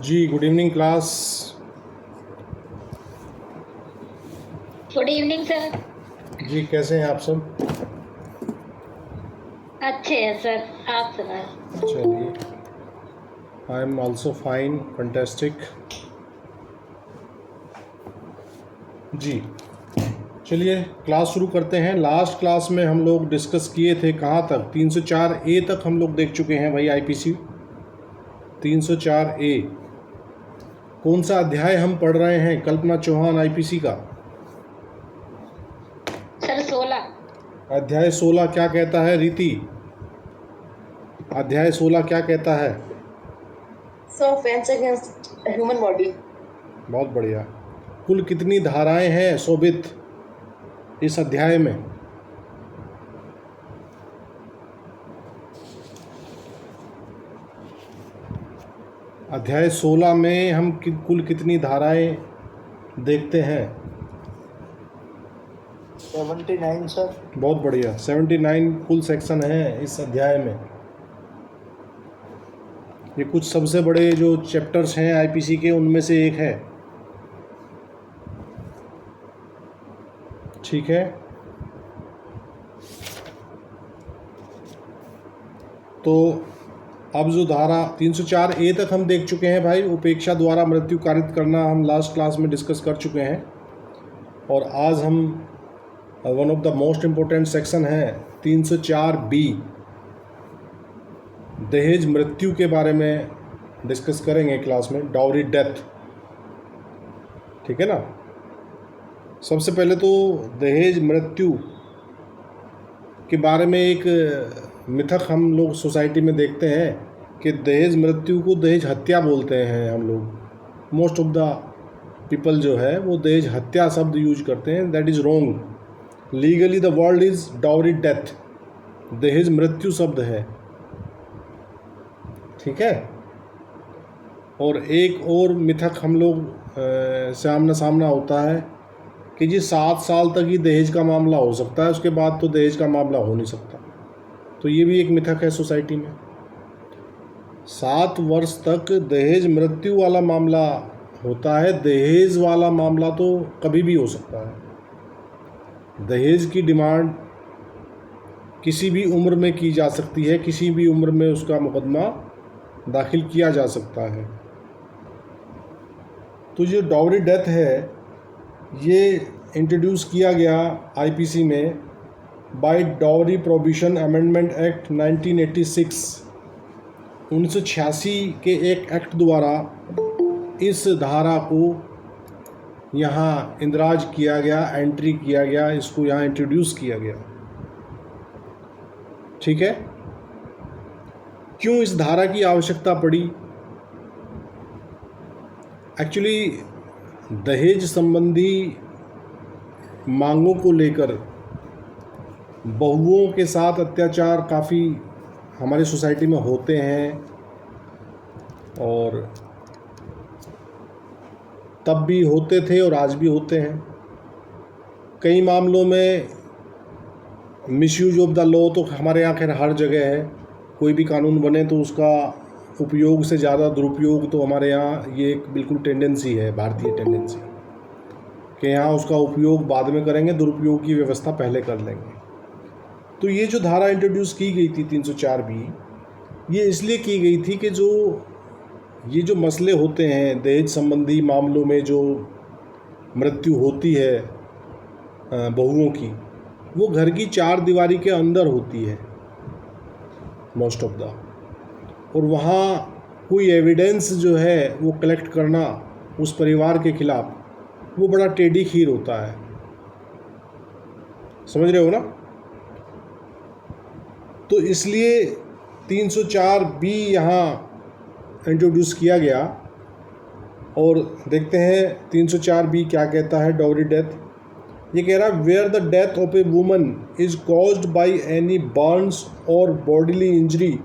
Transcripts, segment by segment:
जी good evening class. Good evening sir. जी कैसे हैं आप सब? अच्छे हैं सर, आप सुनाएं। चलिए, I am also fine, fantastic. जी चलिए क्लास शुरू करते हैं। लास्ट क्लास में हम लोग डिस्कस किए थे कहाँ तक? 304 ए तक हम लोग देख चुके हैं भाई। आईपीसी 304 ए। कौन सा अध्याय हम पढ़ रहे हैं कल्पना चौहान आईपीसी का? सर 16। अध्याय 16 क्या कहता है रीति? अध्याय 16 क्या कहता है? offense against a human body. बहुत बढ़िया। कुल कितनी धाराएं हैं शोभित इस अध्याय में? अध्याय 16 में हम कुल कितनी धाराएं देखते हैं? 79 सर। बहुत बढ़िया, 79 कुल सेक्शन हैं इस अध्याय में। ये कुछ सबसे बड़े जो चैप्टर्स हैं आईपीसी के उनमें से एक है। ठीक है, तो अब जो धारा 304 ए तक हम देख चुके हैं भाई। उपेक्षा द्वारा मृत्यु कारित करना हम लास्ट क्लास में डिस्कस कर चुके हैं। और आज हम one of the most important section है 304 बी, दहेज मृत्यु के बारे में डिस्कस करेंगे क्लास में। डाउरी डेथ, ठीक है ना। सबसे पहले तो दहेज मृत्यु के बारे में एक मिथक हम लोग सोसाइटी में देखते हैं कि दहेज मृत्यु को दहेज हत्या बोलते हैं हम लोग। मोस्ट ऑफ द पीपल जो है वो दहेज हत्या शब्द यूज करते हैं। That is wrong. Legally the word is dowry death. दहेज मृत्यु शब्द है, ठीक है। और एक और मिथक हम लोग सामना सामना होता है कि जी 7 साल तक ही दहेज का मामला हो सकता है, उसके बाद तो दहेज का मामला हो नहीं सकता। तो ये भी एक मिथक है सोसाइटी में। 7 वर्ष तक दहेज मृत्यु वाला मामला होता है, दहेज वाला मामला तो कभी भी हो सकता है। दहेज की डिमांड किसी भी उम्र में की जा सकती है, किसी भी उम्र में उसका मुकदमा दाखिल किया जा सकता है। तो जो डाउरी डेथ है ये इंट्रोड्यूस किया गया आईपीसी में by dowry prohibition amendment act 1986। 1986 के एक एक्ट द्वारा इस धारा को यहाँ इंदराज किया गया, एंट्री किया गया, इसको यहाँ इंट्रोड्यूस किया गया, ठीक है। क्यों इस धारा की आवश्यकता पड़ी? एक्चुअली दहेज संबंधी मांगों को लेकर बहुओं के साथ अत्याचार काफ़ी हमारी सोसाइटी में होते हैं, और तब भी होते थे और आज भी होते हैं। कई मामलों में मिसयूज ऑफ द लॉ तो हमारे यहाँ खैर हर जगह है। कोई भी कानून बने तो उसका उपयोग से ज़्यादा दुरुपयोग तो हमारे यहाँ ये एक बिल्कुल टेंडेंसी है, भारतीय टेंडेंसी, कि यहाँ उसका उपयोग बाद में करेंगे, दुरुपयोग की व्यवस्था पहले कर लेंगे। तो ये जो धारा इंट्रोड्यूस की गई थी 304 बी, ये इसलिए की गई थी कि ये जो मसले होते हैं दहेज संबंधी मामलों में, जो मृत्यु होती है बहुओं की, वो घर की 4 दीवारी के अंदर होती है मोस्ट ऑफ द। और वहाँ कोई एविडेंस जो है वो कलेक्ट करना उस परिवार के खिलाफ, वो बड़ा टेढ़ी खीर होता है। समझ रहे हो ना? तो इसलिए 304 बी यहाँ इंट्रोड्यूस किया गया। और देखते हैं 304 बी क्या कहता है डाउरी डेथ। ये कह रहा है where the death of a woman is caused by any burns और bodily injury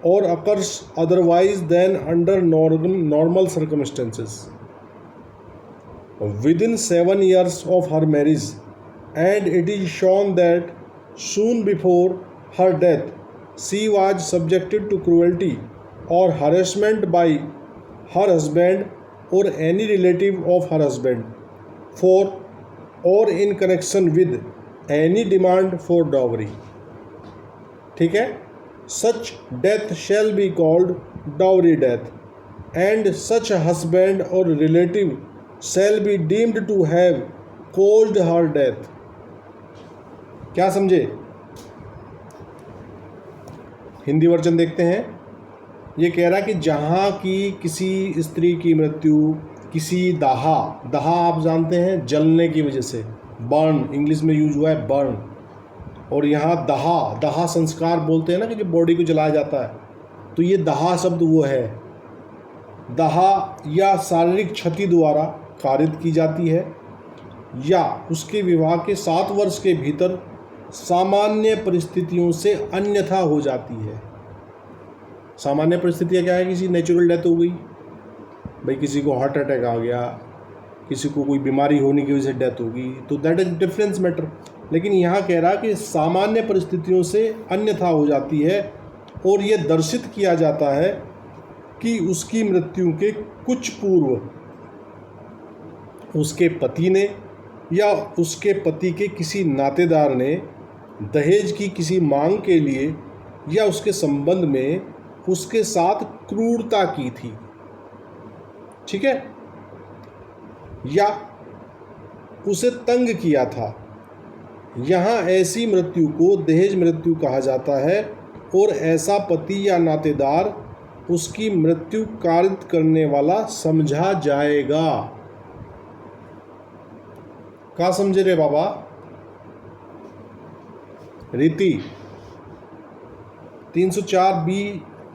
or occurs otherwise than under normal circumstances within 7 years of her marriage, and it is shown that soon before her death she was subjected to cruelty or harassment by her husband or any relative of her husband for or in connection with any demand for dowry. ठीक है, such death shall be called dowry death, and such a husband or relative shall be deemed to have caused her death. क्या समझे? Hindi version देखते हैं। ये कह रहा है कि जहाँ की किसी स्त्री की मृत्यु किसी दाहा आप जानते हैं जलने की वजह से, बर्न इंग्लिश में यूज हुआ है बर्न, और यहाँ दहा संस्कार बोलते हैं ना कि जब बॉडी को जलाया जाता है, तो ये दहा शब्द वो है। दहा या शारीरिक क्षति द्वारा कारित की जाती है या उसके विवाह के 7 वर्ष के भीतर सामान्य परिस्थितियों से अन्यथा हो जाती है। सामान्य परिस्थितियाँ क्या है? किसी नेचुरल डेथ हो गई, भाई किसी को हार्ट अटैक आ गया, किसी को कोई बीमारी होने की वजह से डेथ होगी, तो दैट इज डिफरेंस मैटर। लेकिन यहाँ कह रहा है कि सामान्य परिस्थितियों से अन्यथा हो जाती है, और ये दर्शित किया जाता है कि उसकी मृत्यु के कुछ पूर्व उसके पति ने या उसके पति के किसी नातेदार ने दहेज की किसी मांग के लिए या उसके संबंध में उसके साथ क्रूरता की थी। ठीक है, या उसे तंग किया था। यहाँ ऐसी मृत्यु को दहेज मृत्यु कहा जाता है, और ऐसा पति या नातेदार उसकी मृत्यु कारित करने वाला समझा जाएगा। क्या समझे रे बाबा? रीति 304B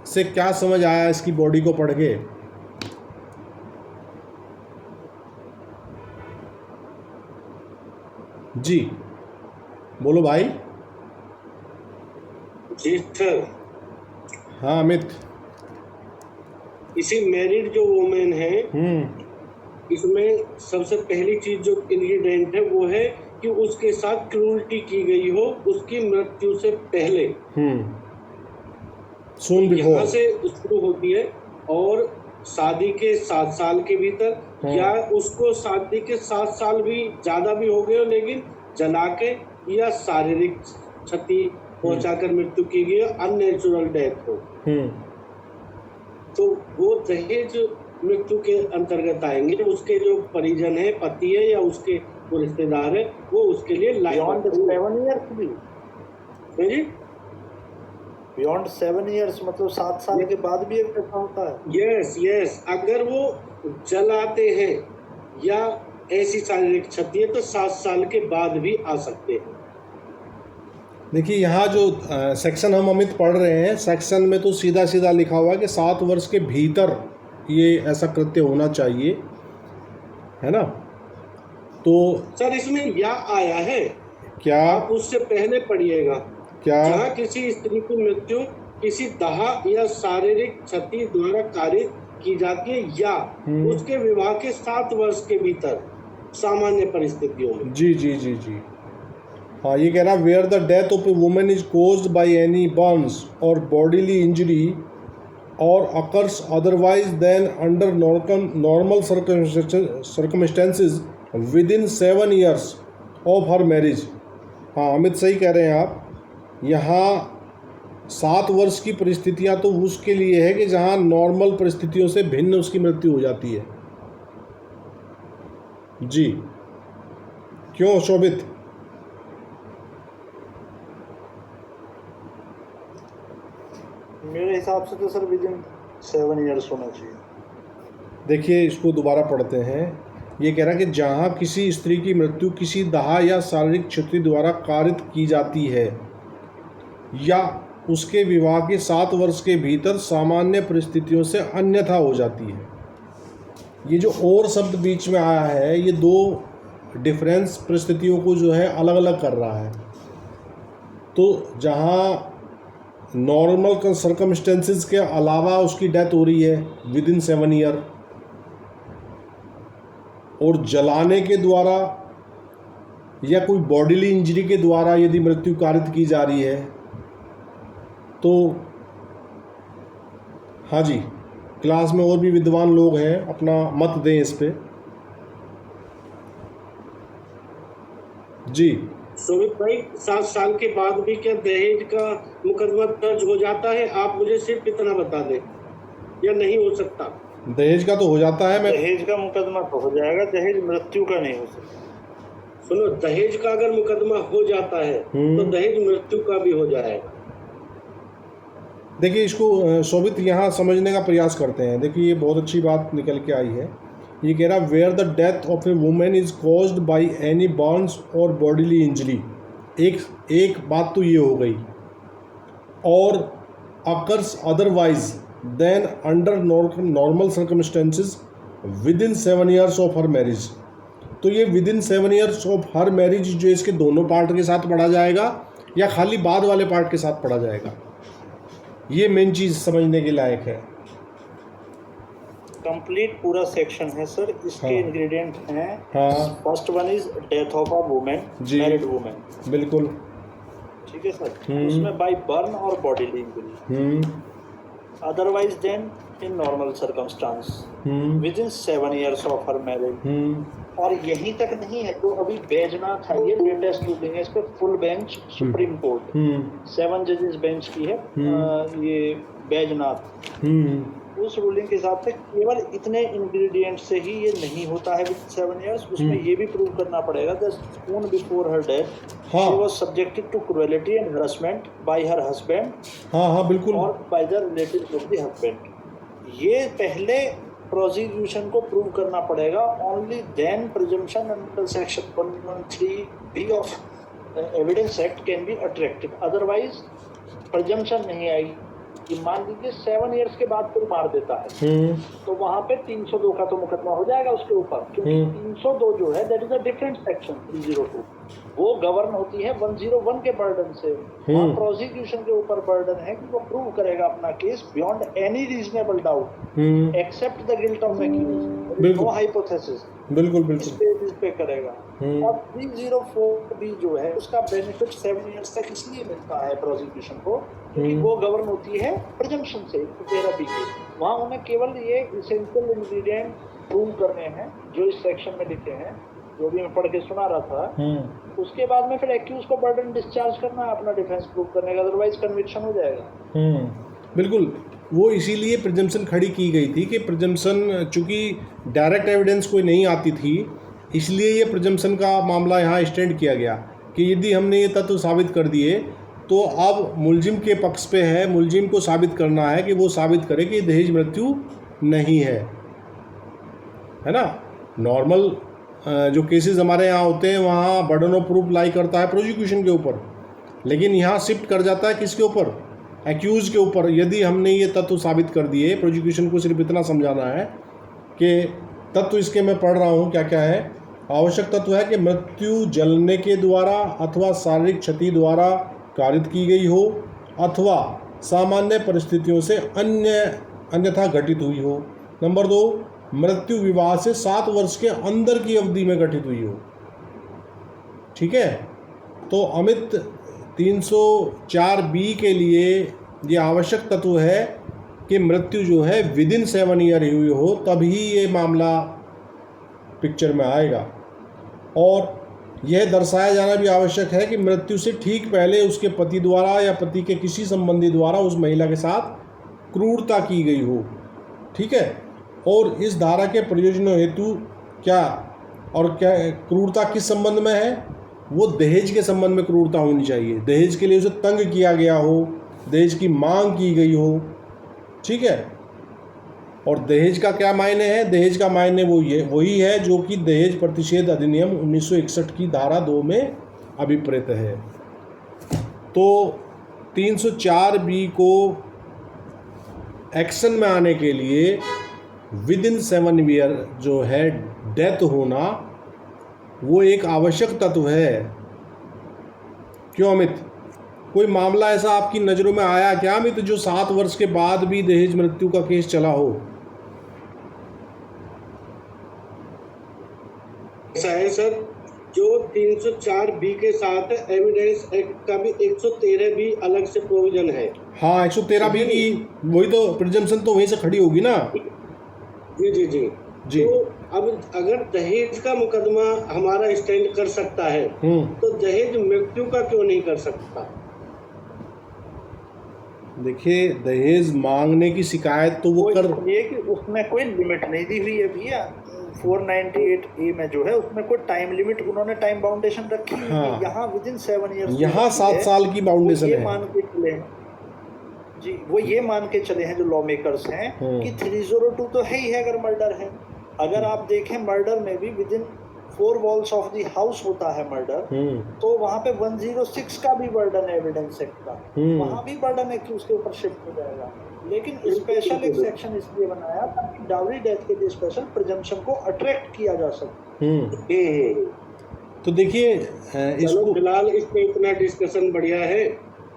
से क्या समझ आया इसकी बॉडी को पढ़ के? जी बोलो भाई। जी सर। हाँ अमित। इसी मैरिड जो वुमेन है, इसमें सबसे पहली चीज जो इंग्रेडिएंट है वो है कि उसके साथ क्रूरटी की गई हो उसकी मृत्यु से पहले। सुन भी यहाँ से शुरू होती है, और शादी के 7 साल के भीतर या उसको शादी के 7 साल भी ज्यादा भी हो गए हो, लेकिन जला के या शारीरिक क्षति पहुंचाकर मृत्यु की गई, अननेचुरल डेथ हो, तो वो दहेज मृत्यु के अंतर्गत आएंगे। उसके जो परिजन है, पति है या उसके वो रिश्तेदार है, वो उसके लिए बियॉन्ड 7 ईयर्स भी। जी, बियॉन्ड 7 ईयर्स मतलब 7 साल के बाद भी एक ऐसा होता है। यस, अगर वो जलाते हैं या ऐसी शारीरिक क्षति है तो 7 साल के बाद भी आ सकते हैं। देखिए यहाँ जो सेक्शन हम अमित पढ़ रहे हैं, सेक्शन में तो सीधा सीधा लिखा हुआ है कि 7 वर्ष के भीतर ये ऐसा कृत्य होना चाहिए, है ना? तो सर इसमें या आया है क्या? आप उससे पहले पढ़िएगा। क्या? जहाँ किसी स्त्री की मृत्यु किसी दाह या शारीरिक क्षति द्वारा कारित की जाती है या उसके विवाह के 7 वर्ष के भीतर सामान्य परिस्थितियों में। जी जी जी जी हाँ, ये कह रहा है where the death of a woman is caused by any burns और bodily injury or occurs otherwise than under normal circumstances within 7 years of her marriage। हाँ अमित सही कह रहे हैं आप। यहाँ 7 वर्ष की परिस्थितियाँ तो उसके लिए है कि जहाँ नॉर्मल परिस्थितियों से भिन्न उसकी मृत्यु हो जाती है। जी क्यों शोभित? मेरे हिसाब से तो सर विदिन 7 ईयर्स होना चाहिए। देखिए इसको दोबारा पढ़ते हैं। ये कह रहा है कि जहाँ किसी स्त्री की मृत्यु किसी दाह या शारीरिक क्षति द्वारा कारित की जाती है या उसके विवाह के 7 वर्ष के भीतर सामान्य परिस्थितियों से अन्यथा हो जाती है। ये जो और शब्द बीच में आया है, ये 2 डिफरेंस परिस्थितियों को जो है अलग अलग कर रहा है। तो जहाँ नॉर्मल सर्कमस्टेंसेस के अलावा उसकी डेथ हो रही है विद इन 7 ईयर, और जलाने के द्वारा या कोई बॉडीली इंजरी के द्वारा यदि मृत्यु कारित की जा रही है तो हाँ जी क्लास में और भी विद्वान लोग हैं, अपना मत दें इस पे। जी शोभित भाई, 7 साल के बाद भी क्या दहेज का मुकदमा दर्ज हो जाता है? आप मुझे सिर्फ इतना बता दें, या नहीं हो सकता? दहेज का तो हो जाता है। मैं दहेज का मुकदमा तो हो जाएगा, दहेज मृत्यु का नहीं हो सकता। सुनो, दहेज का अगर मुकदमा हो जाता है तो दहेज मृत्यु का भी हो जाएगा। देखिए, इसको शोभित यहाँ समझने का प्रयास करते हैं। देखिए, ये बहुत अच्छी बात निकल के आई है। ये कह रहा, where the death of a women is caused by any burns और बॉडीली इंजरी। एक बात तो ये हो गई। और occurs otherwise than under normal circumstances within 7 years of her marriage. तो ये within 7 years of her marriage जो इसके दोनों पार्ट के साथ पढ़ा जाएगा या खाली बाद वाले पार्ट के साथ पढ़ा जाएगा, ये मेन चीज़ समझने के लायक है। कंप्लीट पूरा सेक्शन है सर, इसके हाँ। इंग्रेडिएंट हैं। हाँ first one is death of a women, जी। मैरिड वुमेन, बिल्कुल। ठीक है सर। उसमें बाय बर्न और bodily injury, otherwise than in normal circumstance within 7 years of her marriage. और यहीं तक नहीं है, जो अभी बैजनाथ है, ये लेटेस्ट रूलिंग है, इस पे full bench supreme court 7 judges bench की है, ये बैजनाथ। उस रूलिंग के हिसाब से केवल इतने इंग्रेडिएंट से ही ये नहीं होता है विद 7 years। उसमें ये भी प्रूव करना पड़ेगा that soon before her death she was subjected to cruelty and harassment by her husband, हाँ बिल्कुल, और by the relatives of the husband। ये पहले प्रोसिक्यूशन को प्रूव करना पड़ेगा। Only then presumption under section 113B of evidence act can be attracted, otherwise presumption नहीं आएगी। कि मान लीजिए 7 years के बाद कोई मार देता है तो वहां पे 302 का तो मुकदमा हो जाएगा उसके ऊपर, क्योंकि 302 जो है that is a different section 302, वो गवर्न होती है 101 के बर्डन से। वहाँ प्रोसिक्यूशन के ऊपर बर्डन है कि वो प्रूव करेगा अपना case beyond any reasonable doubt except the guilt of accused, no hypothesis, बिल्कुल इस पे करेगा। और 304B जो है उसका बेनिफिट 7 years तक इसलिए मिलता है प्रोसिक्यूशन को क्योंकि वो गवर्न होती है प्रिजम्पशन से 13B के। वहाँ उन्हें केवल ये इसेंशियल इंग्रेडिएंट प्रूव करने हैं जो इस सेक्शन में लिखे हैं, जो भी मैं पढ़ के सुना रहा था। उसके बाद में फिर एक्यूज को बर्डन डिस्चार्ज करना है अपना डिफेंस प्रूव करने का, अदरवाइज कन्विक्शन हो जाएगा। बिल्कुल, वो इसीलिए प्रिजम्पशन खड़ी की गई थी कि प्रिजम्पशन चूँकि डायरेक्ट एविडेंस कोई नहीं आती थी, इसलिए ये प्रिजम्पशन का मामला यहाँ स्टैंड किया गया कि यदि हमने ये तत्व साबित कर दिए तो अब मुलजिम के पक्ष पे है, मुलजिम को साबित करना है कि वो साबित करे कि दहेज मृत्यु नहीं है ना। नॉर्मल जो केसेस हमारे यहाँ होते हैं वहाँ बर्डन ऑफ प्रूफ लाई करता है प्रोसिक्यूशन के ऊपर, लेकिन यहाँ शिफ्ट कर जाता है किसके ऊपर, एक्यूज़ के ऊपर। यदि हमने ये तत्व साबित कर दिए, प्रोसिक्यूशन को सिर्फ इतना समझाना है कि तत्व इसके मैं पढ़ रहा हूँ क्या क्या है। आवश्यक तत्व है कि मृत्यु जलने के द्वारा अथवा शारीरिक क्षति द्वारा कारित की गई हो अथवा सामान्य परिस्थितियों से अन्यथा घटित हुई हो। नंबर 2, मृत्यु विवाह से 7 वर्ष के अंदर की अवधि में घटित हुई हो। ठीक है, तो अमित 304B के लिए ये आवश्यक तत्व है कि मृत्यु जो है विद इन 7 years हुई हो, तभी ये मामला पिक्चर में आएगा। और यह दर्शाया जाना भी आवश्यक है कि मृत्यु से ठीक पहले उसके पति द्वारा या पति के किसी संबंधी द्वारा उस महिला के साथ क्रूरता की गई हो। ठीक है, और इस धारा के प्रयोजनों हेतु क्या क्रूरता किस संबंध में है, वो दहेज के संबंध में क्रूरता होनी चाहिए। दहेज के लिए उसे तंग किया गया हो, दहेज की मांग की गई हो। ठीक है, और दहेज का क्या मायने है, दहेज का मायने वही है जो कि दहेज प्रतिषेध अधिनियम 1961 की धारा 2 में अभिप्रेत है। तो 304B को एक्शन में आने के लिए विद इन 7 years जो है डेथ होना, वो एक आवश्यक तत्व है। क्यों अमित, कोई मामला ऐसा आपकी नज़रों में आया क्या अमित जो 7 वर्ष के बाद भी दहेज मृत्यु का केस चला हो? ऐसा है सर, जो 304 बी के साथ एविडेंस एक्ट का भी 113 भी अलग से प्रोविजन है। हाँ 113 बी की वही तो प्रिजम्पशन तो वहीं से खड़ी होगी ना। जी जी जी जी। तो अब अगर दहेज का मुकदमा हमारा स्टैंड कर सकता है तो दहेज मृत्यु का क्यों नहीं कर सकता? देखिए दहेज मांगने की शिकायत तो वो कर, ये कि उसमें कोई लिमिट नहीं दी हुई है भैया। 498A में जो है उसमें कोई टाइम लिमिट उन्होंने टाइम बाउंडेशन रखी हुई है। हाँ। यहाँ विदिन 7 ईयर्स, यहाँ 7 साल की बाउंडेशन ये है। मान के चले हैं जी, वो ये मान के चले हैं जो लॉ मेकर्स हैं कि 302 तो है ही है अगर मर्डर है। अगर आप देखें मर्डर में भी within 4 walls of the house होता है मर्डर, तो वहाँ पे 106 का भी बर्डन है एविडेंस एक्ट का, वहाँ भी बर्डन है कि उसके ऊपर शिफ्ट हो जाएगा। लेकिन स्पेशल एक सेक्शन इसलिए बनाया ताकि डाउरी डेथ के लिए स्पेशल प्रिजम्पशन को अट्रैक्ट किया जा सके। तो देखिए इसको फिलहाल इस पे इतना डिस्कशन बढ़िया है,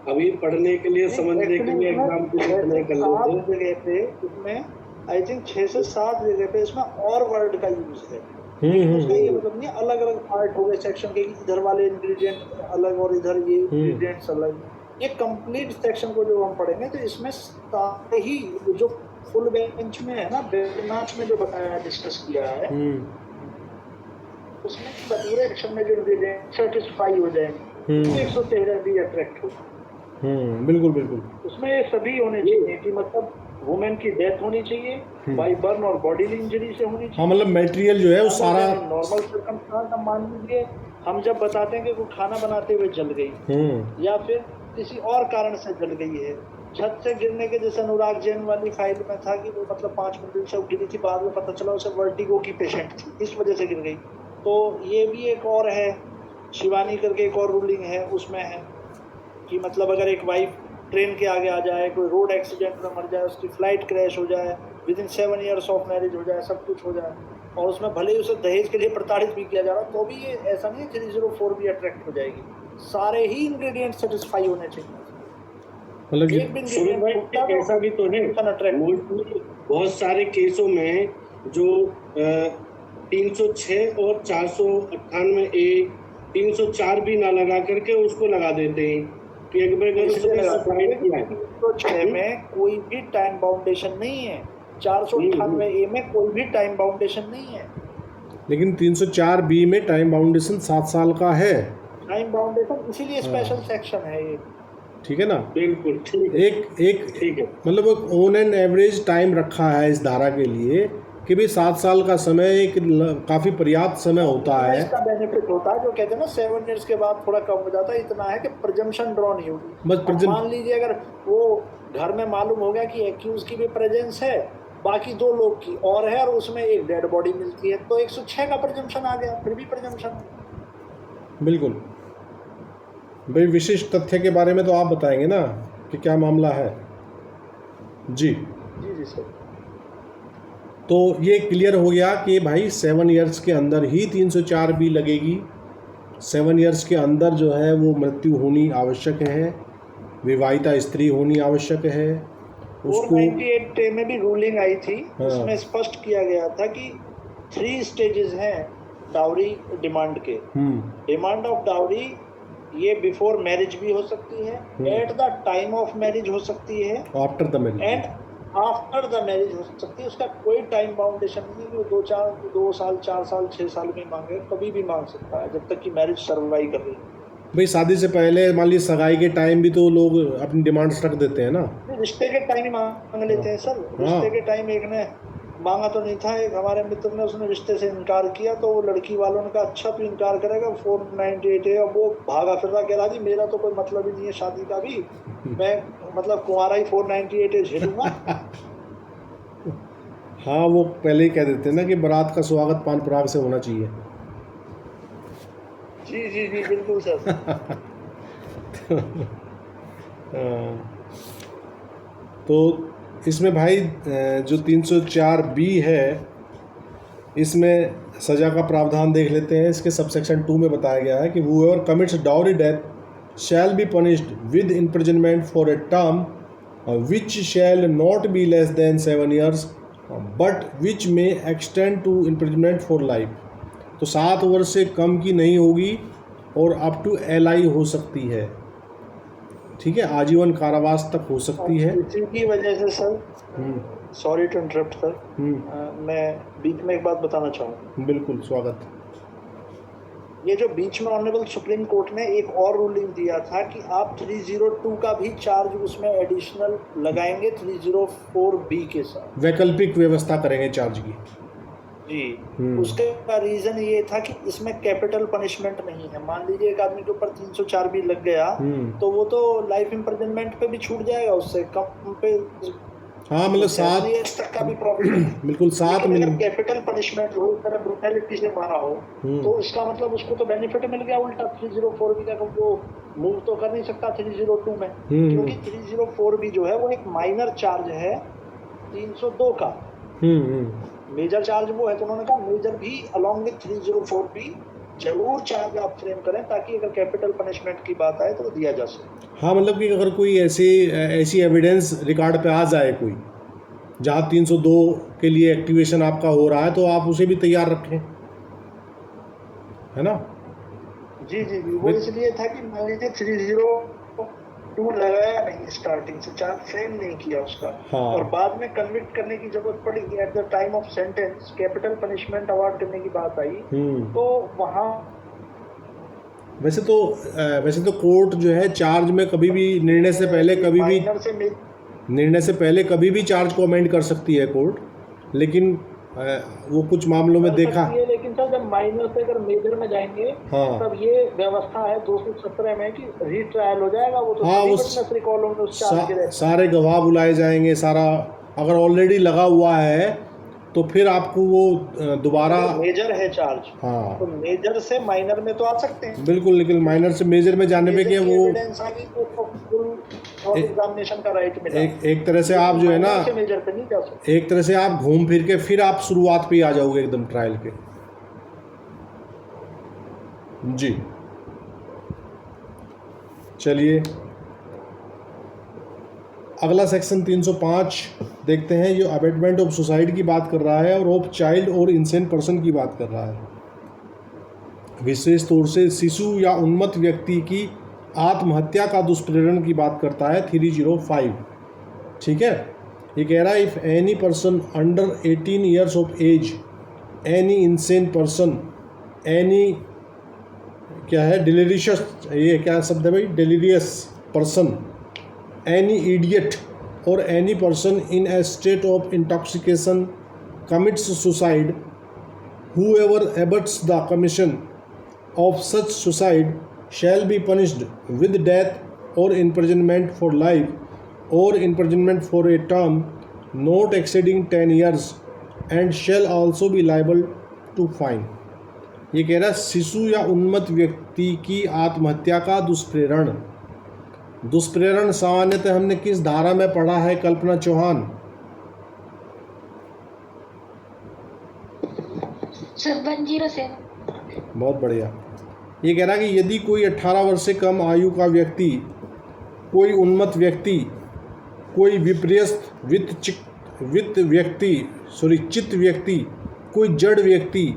अभी पढ़ने के लिए समझने के लिए एग्जाम जगह पे इसमें आई थिंक 6 से 7 जगह पे इसमें और वर्ड का यूज है। उसका ये मतलब नहीं अलग अलग पार्ट हो गए सेक्शन के, इधर वाले इंग्रेडिएंट अलग और इधर ये इंग्रेडिएंट्स अलग। ये कंप्लीट सेक्शन को जो हम पढ़ेंगे तो इसमें सारे ही जो फुल बेंच में है ना, बेंच में जो बताया डिस्कस किया है उसमें पूरे सेक्शन में जो इंग्रेडिएंट सेटिस्फाई हो जाएंगे, 113 भी अट्रैक्ट हो। बिल्कुल बिल्कुल। उसमें ये सभी होने चाहिए कि मतलब वुमेन की डेथ होनी चाहिए बाय बर्न और बॉडी इंजरी से होनी चाहिए। हाँ मतलब मटेरियल जो है वो सारा नॉर्मल सर्कमस्टांस। हम मान लीजिए हम जब बताते हैं कि कोई खाना बनाते हुए जल गई या फिर किसी और कारण से जल गई है, छत से गिरने के जैसे अनुराग जैन वाली फाइल में था कि वो मतलब 5 मिनट से गिरी थी, बाद में पता चला उसे वर्टिगो की पेशेंट थी, इस वजह से गिर गई। तो ये भी एक और है, शिवानी करके एक और रूलिंग है, उसमें है कि मतलब अगर एक वाइफ ट्रेन के आगे आ जाए, कोई रोड एक्सीडेंट में मर जाए, उसकी फ्लाइट क्रैश हो जाए, विदिन 7 ईयर्स ऑफ मैरिज हो जाए, सब कुछ हो जाए और उसमें भले ही उसे दहेज के लिए प्रताड़ित भी किया जा रहा, तो भी ये ऐसा नहीं है 304 भी अट्रैक्ट हो जाएगी। सारे ही इंग्रेडिएंट सेटिस्फाई होने चाहिए। मतलब ऐसा भी तो है बहुत सारे केसों में जो 306 और 498A 304 भी ना लगा करके उसको लगा देते हैं कि एक बार 306 में कोई भी टाइम बाउंडेशन नहीं है, 498A में कोई भी टाइम बाउंडेशन नहीं है, लेकिन 304B में टाइम बाउंडेशन 7 साल का है। टाइम बाउंडेशन इसीलिए स्पेशल सेक्शन है ये। ठीक है ना, बिल्कुल एक मतलब ऑन एन एवरेज टाइम रखा है इस धारा के लिए कि भाई 7 साल का समय एक काफ़ी पर्याप्त समय होता है। इसका बेनिफिट होता है जो कहते हैं ना 7 ईयर्स के बाद थोड़ा कम हो जाता है, इतना है कि प्रिजम्पशन ड्रॉ नहीं होगी। बस मान लीजिए अगर वो घर में मालूम हो गया कि एक्यूज की भी प्रेजेंस है, बाकी 2 लोग की और है और उसमें एक डेड बॉडी मिलती है, तो 106 का प्रिजम्पशन आ गया, फिर भी प्रिजम्पशन। बिल्कुल भाई, विशिष्ट तथ्य के बारे में तो आप बताएंगे ना कि क्या मामला है। जी जी सर। तो ये क्लियर हो गया कि भाई 7 ईयर्स के अंदर ही 304B लगेगी। 7 ईयर्स के अंदर जो है वो मृत्यु होनी आवश्यक है, विवाहिता स्त्री होनी आवश्यक है। उसको 498 में भी रूलिंग आई थी, उसमें स्पष्ट किया गया था कि 3 स्टेजेस हैं डाउरी डिमांड के। डिमांड ऑफ डाउरी ये बिफोर मैरिज भी हो सकती है, at the time of marriage हो सकती है, after the marriage and after the marriage हो सकती है। उसका कोई टाइम बाउंडेशन नहीं है कि वो 2 साल 4 साल 6 साल में मांगे, कभी भी मांग सकता है जब तक कि मैरिज सर्वाइव कर रही है। भाई शादी से पहले मान लीजिए सगाई के टाइम भी तो लोग अपनी डिमांड्स रख देते हैं ना। रिश्ते के टाइम ही मांग लेते हैं सर। रिश्ते के टाइम एक ने मांगा तो नहीं था, एक हमारे मित्र ने, उसने रिश्ते से इनकार किया, तो वो लड़की वालों ने कहा अच्छा तू इनकार करेगा 498 है, और वो भागा फिर रहा, कह रहा जी मेरा तो कोई मतलब ही नहीं है शादी का भी, मैं मतलब कुंवारा ही 498 झेलूंगा। हाँ वो पहले ही कह देते हैं ना कि बारात का स्वागत पान पराग से होना चाहिए। जी जी जी बिल्कुल सर। तो इसमें भाई जो 304B है इसमें सज़ा का प्रावधान देख लेते हैं। इसके सबसेक्शन 2 में बताया गया है कि whoever commits dowry death shall be punished with imprisonment for a term which shall not be less than 7 years but which may extend to imprisonment for life तो 7 वर्ष से कम की नहीं होगी और अप टू LI हो सकती है, ठीक है, आजीवन कारावास तक हो सकती है। इसी की वजह से sir, sorry to interrupt sir, मैं बीच में एक बात बताना चाहूँगा। बिल्कुल, स्वागत। ये जो बीच में ऑनरेबल सुप्रीम कोर्ट ने एक और रूलिंग दिया था कि आप 302 का भी चार्ज उसमें एडिशनल लगाएंगे 304B के साथ, वैकल्पिक व्यवस्था करेंगे चार्ज की। जी। उसके का रीजन ये था कि इसमें कैपिटल पनिशमेंट नहीं है। मान लीजिए एक आदमी के ऊपर 304B लग गया तो वो तो लाइफ इम्प्रिजनमेंट पे भी छूट जाएगा, उससे कम पे। हाँ, मतलब 7 years तक का भी प्रॉब्लम बिल्कुल 7 मिनट कैपिटल पनिशमेंट हो, इस तरह ब्रूटैलिटी से मारा हो, तो इसका मतलब उसको तो बेनिफिट मिल गया उल्टा 304B का। वो मूव तो कर नहीं सकता 302 में, क्योंकि 304B जो है वो एक माइनर चार्ज है 302 का। मेजर चार्ज वो है, तो उन्होंने कहा मेजर भी अलॉन्ग विथ 304B जरूर चार्ज आप फ्रेम करें, ताकि अगर कैपिटल पनिशमेंट की बात आए तो दिया जा सके। हाँ, मतलब कि अगर कोई ऐसी एविडेंस रिकॉर्ड पे आ जाए कोई, जहाँ 302 के लिए एक्टिवेशन आपका हो रहा है, तो आप उसे भी तैयार रखें, है ना। जी जी जी, वो इसलिए था कि मान लीजिए 302 लगाया नहीं, स्टार्टिंग से चार्ज फ्रेम नहीं किया उसका, हाँ। और बाद में कन्विक्ट करने की जरूरत पड़ी, eight the time of sentence capital punishment award करने की बात आई, तो वहाँ वैसे तो कोर्ट जो है चार्ज में कभी भी निर्णय से पहले कभी भी चार्ज को अमेंड कर सकती है कोर्ट, लेकिन वो कुछ मामलों में देखा है। लेकिन सर जब माइनर से अगर मेजर में जाएंगे, हाँ, तब ये व्यवस्था है 217 में कि रीट्रायल हो जाएगा। वो तो हाँ, सारे गवाह बुलाए जाएंगे, सारा अगर ऑलरेडी लगा हुआ है तो फिर आपको वो दोबारा मेजर है चार्ज, हाँ, तो मेजर से माइनर में तो आ सकते हैं बिल्कुल, लेकिन माइनर से मेजर में जाने पे क्या वो एग्जामिनेशन का राइट मिला। एक तरह से आप जो है ना, मेजर पे नहीं जा सकते। एक तरह से आप घूम फिर के फिर आप शुरुआत पे आ जाओगे एकदम ट्रायल के। जी, चलिए अगला सेक्शन 305 देखते हैं। ये अबेटमेंट ऑफ सुसाइड की बात कर रहा है और ऑफ चाइल्ड और इंसेन पर्सन की बात कर रहा है। विशेष तौर से शिशु या उन्मत्त व्यक्ति की आत्महत्या का दुष्प्रेरण की बात करता है 305, ठीक है। ये कह रहा है if any person under 18 years of age, any insane person, any क्या है डिलीरियस, ये क्या शब्द है भाई, delirious person, any idiot or any person in a state of intoxication commits suicide, whoever abates the commission of such suicide shall be punished with death or imprisonment for life or imprisonment for a term not exceeding 10 years and shall also be liable to fine। ये कह रहा है शिशु या उन्मत्त व्यक्ति की आत्महत्या का दुष्प्रेरण। दुष्प्रेरण सामान्यतः हमने किस धारा में पढ़ा है कल्पना चौहान? सर 107। बहुत बढ़िया। ये कह रहा है कि यदि कोई 18 वर्ष से कम आयु का व्यक्ति, कोई उन्मत्त व्यक्ति, कोई विपर्यस्त चित्त व्यक्ति, कोई जड़ व्यक्ति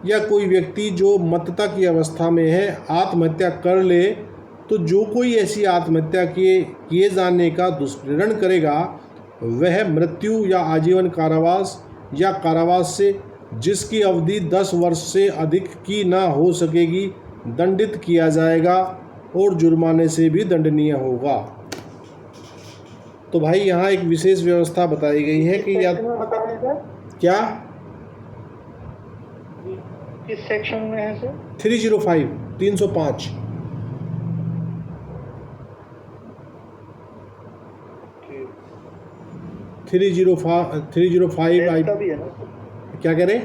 या कोई व्यक्ति जो मत्तता की अवस्था में है आत्महत्या कर ले, तो जो कोई ऐसी आत्महत्या किए जाने का दुष्प्रेरण करेगा वह मृत्यु या आजीवन कारावास या कारावास से जिसकी अवधि 10 वर्ष से अधिक की न हो सकेगी दंडित किया जाएगा और जुर्माने से भी दंडनीय होगा। तो भाई यहाँ एक विशेष व्यवस्था बताई गई है कि या क्या किस सेक्शन में है सर? 305 305 डेथ का भी है ना? क्या कह रहे?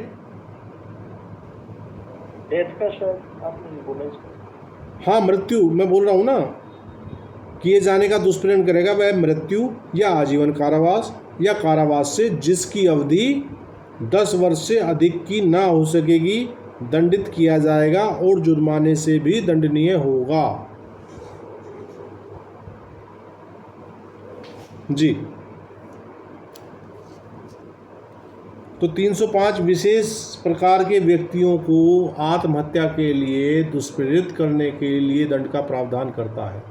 डेथ का शायद आपने नहीं बोला इसको। हाँ, मृत्यु मैं बोल रहा हूँ ना, किए जाने का दुष्प्रेरण करेगा वह मृत्यु या आजीवन कारावास या कारावास से जिसकी अवधि 10 वर्ष से अधिक की ना हो सकेगी दंडित किया जाएगा और जुर्माने से भी दंडनीय होगा। जी, तो 305 विशेष प्रकार के व्यक्तियों को आत्महत्या के लिए दुष्प्रेरित करने के लिए दंड का प्रावधान करता है।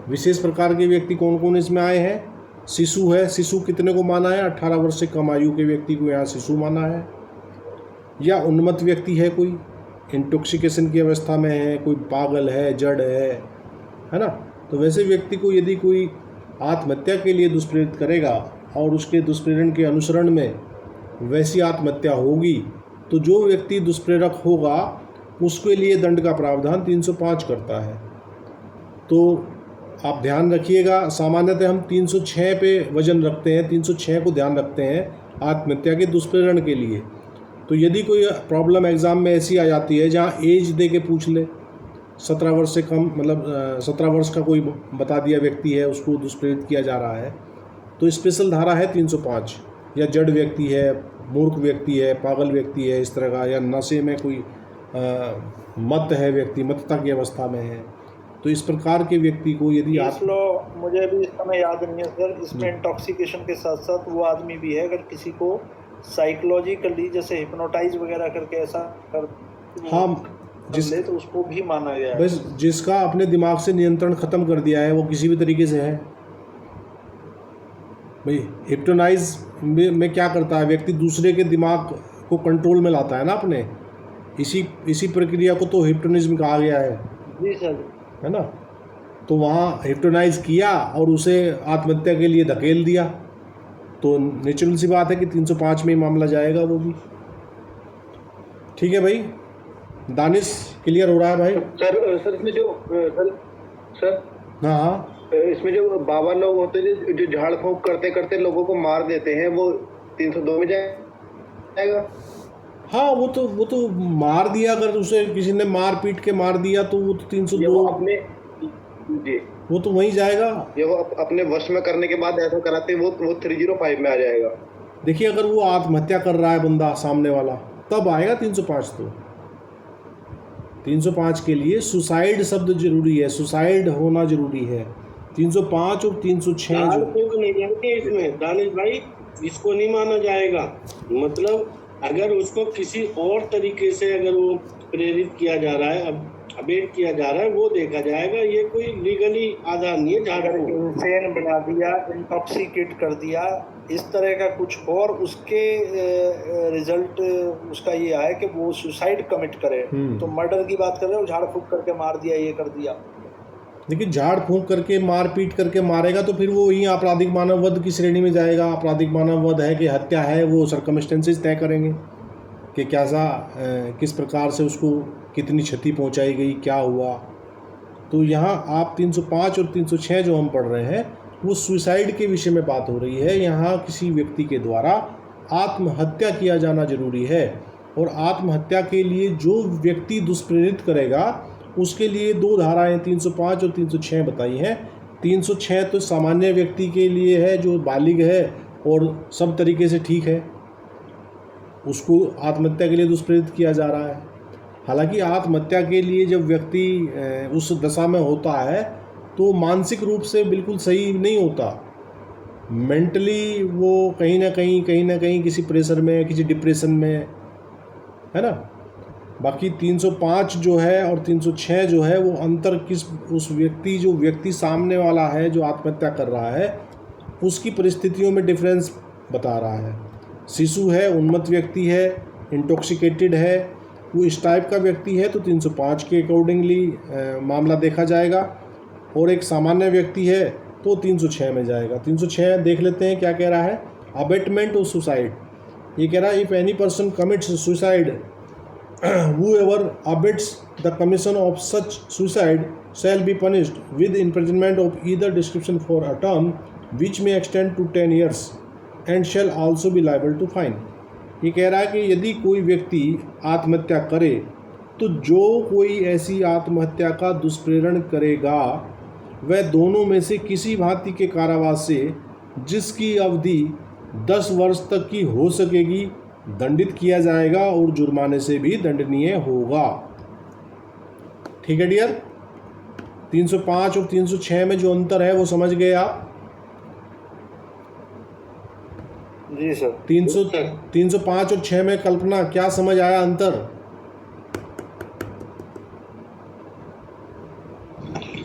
विशेष प्रकार के व्यक्ति कौन कौन इसमें आए हैं? शिशु है। शिशु कितने को माना है? 18 वर्ष से कम आयु के व्यक्ति को यहाँ शिशु माना है। या उन्मत्त व्यक्ति है, कोई इंटॉक्सिकेशन की अवस्था में है, कोई पागल है, जड़ है ना। तो वैसे व्यक्ति को यदि कोई आत्महत्या के लिए दुष्प्रेरित करेगा और उसके दुष्प्रेरण के अनुसरण में वैसी आत्महत्या होगी तो जो व्यक्ति दुष्प्रेरक होगा उसके लिए दंड का प्रावधान 305 करता है। तो आप ध्यान रखिएगा, सामान्यतः हम 306 पे वजन रखते हैं, 306 को ध्यान रखते हैं आत्महत्या के दुष्प्रेरण के लिए। तो यदि कोई प्रॉब्लम एग्ज़ाम में ऐसी आ जाती है जहाँ एज दे के पूछ ले, 17 वर्ष से कम, मतलब 17 वर्ष का कोई बता दिया व्यक्ति है, उसको दुष्प्रेरित किया जा रहा है, तो स्पेशल धारा है 305। या जड़ व्यक्ति है, मूर्ख व्यक्ति है, पागल व्यक्ति है इस तरह का, या नशे में कोई मत है व्यक्ति, मतता की अवस्था में है, तो इस प्रकार के व्यक्ति को यदि आप मुझे अभी इस समय याद नहीं है सर, इसमें इंटॉक्सिकेशन के साथ साथ वो आदमी भी है अगर किसी को साइकोलॉजिकली जैसे हिप्नोटाइज वगैरह करके ऐसा कर तो उसको भी माना गया है। बस जिसका अपने दिमाग से नियंत्रण खत्म कर दिया है वो किसी भी तरीके से है भाई। हिप्नोटाइज में क्या करता है व्यक्ति? दूसरे के दिमाग को कंट्रोल में लाता है ना अपने। इसी प्रक्रिया को तो हिप्नोटिज्म कहा गया है। जी सर, है ना। तो वहाँ हिप्नोटाइज किया और उसे आत्महत्या के लिए धकेल दिया, तो नेचुरल सी बात है कि 305 में ही मामला जाएगा वो भी। ठीक है भाई, दानिश क्लियर हो रहा है भाई? सर इसमें जो सर हाँ इसमें जो बाबा लोग होते हैं जो झाड़ फूंक करते करते लोगों को मार देते हैं, वो 302 में जाएगा? हाँ, वो तो मार दिया, अगर उसे किसी ने मार पीट के मार दिया तो वो तो 302 अपने जी वो तो वहीं जाएगा। ये वो अपने वश में करने के बाद ऐसा कराते हैं वो 305 में आ जाएगा। देखिए, अगर वो आत्महत्या कर रहा है बंदा सामने वाला तब आएगा 305। तो 305 के लिए सुसाइड शब्द जरूरी है, सुसाइड होना जरूरी है। 305 और 306 नहीं जाएंगे इसमें दानिश भाई, इसको नहीं माना जाएगा। मतलब अगर उसको किसी और तरीके से अगर वो प्रेरित किया जा रहा है, अबेट किया जा रहा है, वो देखा जाएगा। ये कोई लीगली आधार नहीं है। अगर इंसेन बना दिया, इंटॉक्सिकेट कर दिया, इस तरह का कुछ और उसके रिजल्ट उसका ये आया कि वो सुसाइड कमिट करे, तो मर्डर की बात कर रहे हो, झाड़ फूंक करके मार दिया, ये कर दिया। देखिए, झाड़ फूंक करके मार पीट करके मारेगा तो फिर वो वही आपराधिक मानव वध की श्रेणी में जाएगा। आपराधिक मानव वध है कि हत्या है, वो सर्कमस्टेंसेस तय करेंगे कि कैसा किस प्रकार से उसको कितनी क्षति पहुंचाई गई, क्या हुआ। तो यहाँ आप 305 और 306 जो हम पढ़ रहे हैं वो सुसाइड के विषय में बात हो रही है। यहाँ किसी व्यक्ति के द्वारा आत्महत्या किया जाना जरूरी है, और आत्महत्या के लिए जो व्यक्ति दुष्प्रेरित करेगा उसके लिए दो धाराएं 305 और 306 बताई हैं। 306 तो सामान्य व्यक्ति के लिए है जो बालिग है और सब तरीके से ठीक है, उसको आत्महत्या के लिए दुष्प्रेरित किया जा रहा है। हालांकि आत्महत्या के लिए जब व्यक्ति उस दशा में होता है तो मानसिक रूप से बिल्कुल सही नहीं होता, मेंटली वो कहीं ना कहीं किसी प्रेशर में, किसी डिप्रेशन में, है ना। बाकी 305 जो है और 306 जो है वो अंतर किस उस व्यक्ति जो व्यक्ति सामने वाला है जो आत्महत्या कर रहा है उसकी परिस्थितियों में डिफरेंस बता रहा है। शिशु है, उन्मत्त व्यक्ति है, इंटॉक्सिकेटेड है, वो इस टाइप का व्यक्ति है तो 305 के अकॉर्डिंगली मामला देखा जाएगा, और एक सामान्य व्यक्ति है तो 306 में जाएगा। 306 देख लेते हैं क्या कह रहा है। अबेटमेंट ऑफ सुसाइड, ये कह रहा है if any person commits suicide whoever abets the commission of such suicide shall be punished with imprisonment of either description for a term which may extend to 10 years and shall also be liable to fine। ये कह रहा है कि यदि कोई व्यक्ति आत्महत्या करे तो जो कोई ऐसी आत्महत्या का दुष्प्रेरण करेगा वह दोनों में से किसी भांति के कारावास से जिसकी अवधि 10 वर्ष तक की हो सकेगी दंडित किया जाएगा और जुर्माने से भी दंडनीय होगा। ठीक है डियर, 305 और 306 में जो अंतर है वो समझ गए आप? जी सर। 305 और 6 में कल्पना क्या समझ आया अंतर?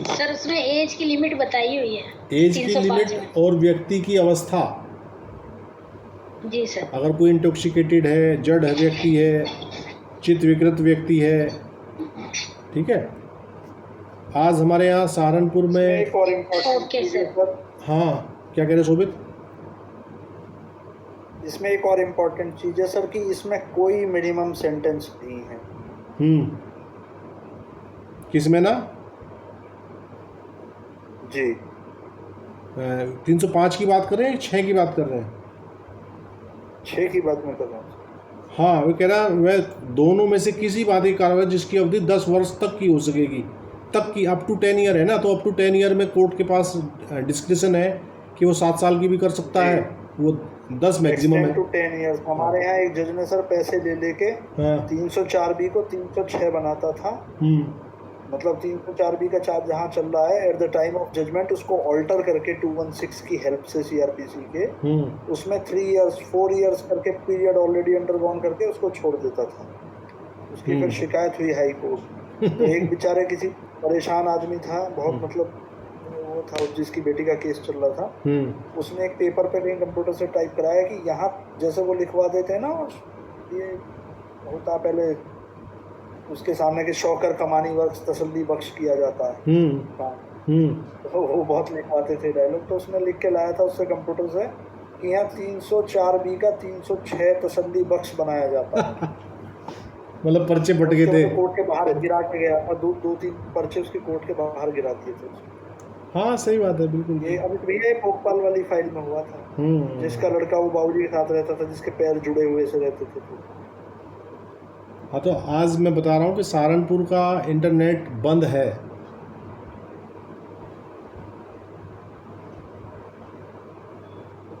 सर उसमें एज की लिमिट बताई हुई है एज की 305 लिमिट में। और व्यक्ति की अवस्था। जी सर। अगर कोई इंटॉक्सिकेटेड है, जड़ व्यक्ति है, चित्त विकृत व्यक्ति है, ठीक है। आज हमारे यहाँ सहारनपुर इसमें में, एक और इम्पोर्टेंट ओके चीज़ है सर। सर, हाँ क्या कह रहे शोभित? इसमें एक और इम्पोर्टेंट चीज़ है सर कि इसमें कोई मिनिमम सेंटेंस नहीं है। किसमें ना? जी 305 की बात कर रहे हैं, 6 की बात कर रहे हैं? 6 की बात मैं कर रहा हूँ। हाँ, वो कह रहा है वह दोनों में से किसी बात की कार्रवाई जिसकी अवधि 10 वर्ष तक की हो सकेगी, तक की, अप टू 10 ईयर है ना, तो अप टू 10 ईयर में कोर्ट के पास डिस्क्रिप्शन है कि वो 7 साल की भी कर सकता है, वो 10 मैक्सिमम है। 10 ईयर्स। हमारे यहाँ एक जज ने सर पैसे ले लेके हाँ 304B को 306 बनाता था। मतलब 304B का चार्ज जहाँ चल रहा है at the time of judgment, उसको ऑल्टर करके 216 की हेल्प से सीआरपीसी के उसमें 3 इयर्स 4 इयर्स करके पीरियड ऑलरेडी अंडरगॉन करके उसको छोड़ देता था। उसकी फिर शिकायत हुई हाई कोर्ट। तो एक बेचारे किसी परेशान आदमी था बहुत, मतलब वो था जिसकी बेटी का केस चल रहा था, उसने एक पेपर पे कहीं कंप्यूटर से टाइप कराया कि यहाँ जैसे वो लिखवा देते हैं ना, ये होता पहले उसके सामने के शौकर कमानी वर्क्स तसल्ली बख्श किया जाता है। तो वो बहुत लिखवाते थे डायलॉग, तो उसने लिख के लाया था उससे कंप्यूटर से कि यहाँ 304B का 306 तसल्ली बख्श बनाया जाता है। मतलब पर्चे बट गए थे। कोर्ट के बाहर गिरा के गया और दो तीन पर्चे उसके कोर्ट के बाहर गिरा दिए थे। हाँ सही बात है, बिल्कुल। ये अभी भैया भोपाल वाली फाइल में हुआ था, जिसका लड़का वो बाबूजी के साथ रहता था, जिसके पैर जुड़े हुए से रहते थे। हाँ तो आज मैं बता रहा हूँ कि सहारनपुर का इंटरनेट बंद है।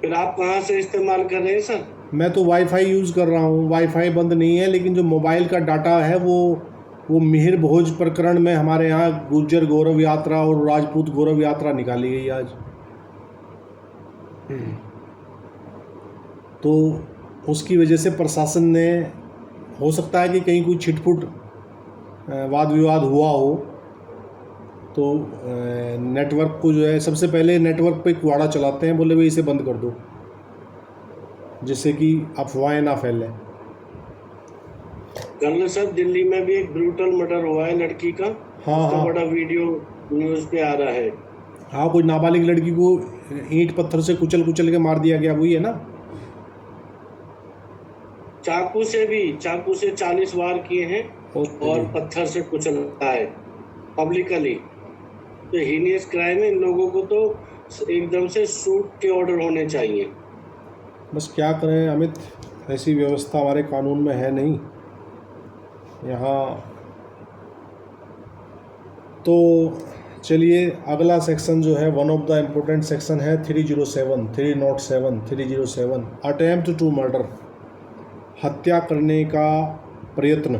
फिर आप कहाँ से इस्तेमाल कर रहे हैं सर? मैं तो वाईफाई यूज़ कर रहा हूँ, वाईफाई बंद नहीं है, लेकिन जो मोबाइल का डाटा है वो मिहिर भोज प्रकरण में हमारे यहाँ गुर्जर गौरव यात्रा और राजपूत गौरव यात्रा निकाली गई आज। तो उसकी वजह से प्रशासन ने, हो सकता है कि कहीं कोई छिटपुट वाद विवाद हुआ हो, तो नेटवर्क को जो है सबसे पहले नेटवर्क पे कुआड़ा चलाते हैं, बोले भाई इसे बंद कर दो, जिससे कि अफवाहें ना फैलें। कल सर दिल्ली में भी एक ब्रूटल मर्डर हुआ है लड़की का। हाँ बड़ा वीडियो न्यूज़ पे आ रहा है। हाँ, कोई नाबालिग लड़की को ईंट पत्थर से कुचल के मार दिया गया, वही है ना? चाकू से 40 वार किए हैं और पत्थर से कुचला है पब्लिकली। तो हीनियस क्राइम है, इन लोगों को तो एकदम से शूट के ऑर्डर होने चाहिए। बस क्या करें अमित, ऐसी व्यवस्था हमारे कानून में है नहीं यहाँ। तो चलिए अगला सेक्शन जो है, one of the important section है 307 अटेम्प्ट टू मर्डर, हत्या करने का प्रयत्न।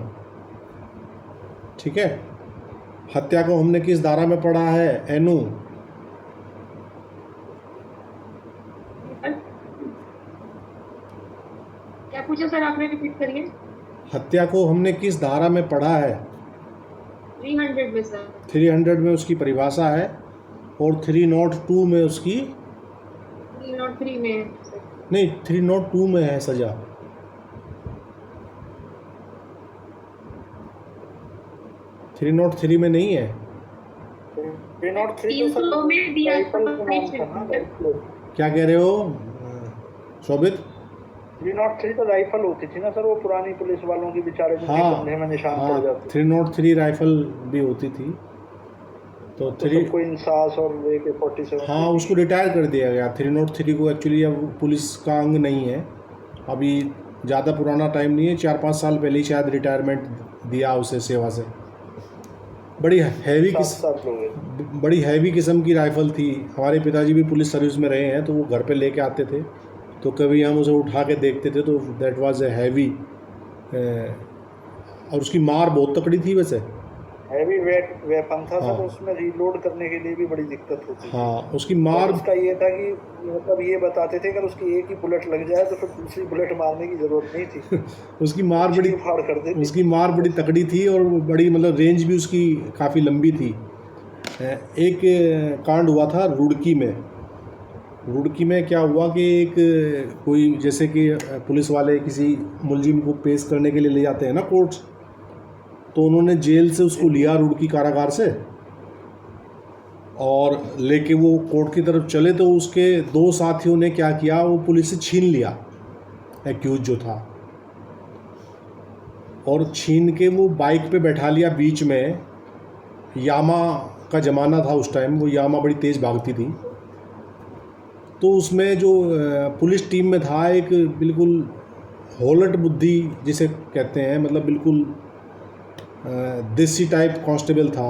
ठीक है, हत्या को हमने किस धारा में पढ़ा है एनु? क्या पूछा सर आपने, रिपीट करिए। हत्या को हमने किस धारा में पढ़ा है? 300 में सर। 300 में उसकी परिभाषा है और 302 में उसकी, 303 में सर। नहीं 302 में है सजा। 303 में नहीं है। 300 में दिया क्या कह रहे हो शोभित? 303 तो राइफल होती थी ना सर, वो पुरानी पुलिस वालों की बेचारे जिनके कंधे में निशान पड़ जाते। 303 राइफल भी होती थी। तो 3 कोई इंसास और AK-47। हाँ, उसको रिटायर कर दिया गया। 303 को एक्चुअली अब पुलिस का अंग नहीं है, अभी ज़्यादा पुराना टाइम नहीं है, 4-5 साल पहले ही शायद रिटायरमेंट दिया उसे सेवा से। बड़ी हैवी किस्म की राइफ़ल थी। हमारे पिताजी भी पुलिस सर्विस में रहे हैं, तो वो घर पे लेके आते थे, तो कभी हम उसे उठा के देखते थे, तो दैट वाज ए हैवी। और उसकी मार बहुत तकड़ी थी वैसे। हैवी वेट वेपन था हाँ। सर, उसमें रीलोड करने के लिए भी बड़ी दिक्कत होती थी। हाँ, उसकी और मार उसका ये था कि मतलब ये बताते थे अगर उसकी एक ही बुलेट लग जाए तो फिर दूसरी बुलेट मारने की जरूरत नहीं थी, उसकी मार बड़ी चीर फाड़ कर देती। उसकी मार बड़ी तगड़ी थी और वो बड़ी मतलब रेंज भी उसकी काफ़ी लंबी थी। एक कांड हुआ था रुड़की में। रुड़की में क्या हुआ कि एक कोई जैसे कि पुलिस वाले किसी मुलजिम को पेश करने के लिए ले जाते हैं ना कोर्ट, तो उन्होंने जेल से उसको लिया रुड़की कारागार से, और लेके वो कोर्ट की तरफ चले तो उसके दो साथियों ने क्या किया, वो पुलिस से छीन लिया एक्यूज जो था, और छीन के वो बाइक पे बैठा लिया बीच में। यामा का ज़माना था उस टाइम, वो यामा बड़ी तेज़ भागती थी। तो उसमें जो पुलिस टीम में था एक बिल्कुल होलट बुद्धि जिसे कहते हैं, मतलब बिल्कुल देसी टाइप कांस्टेबल था।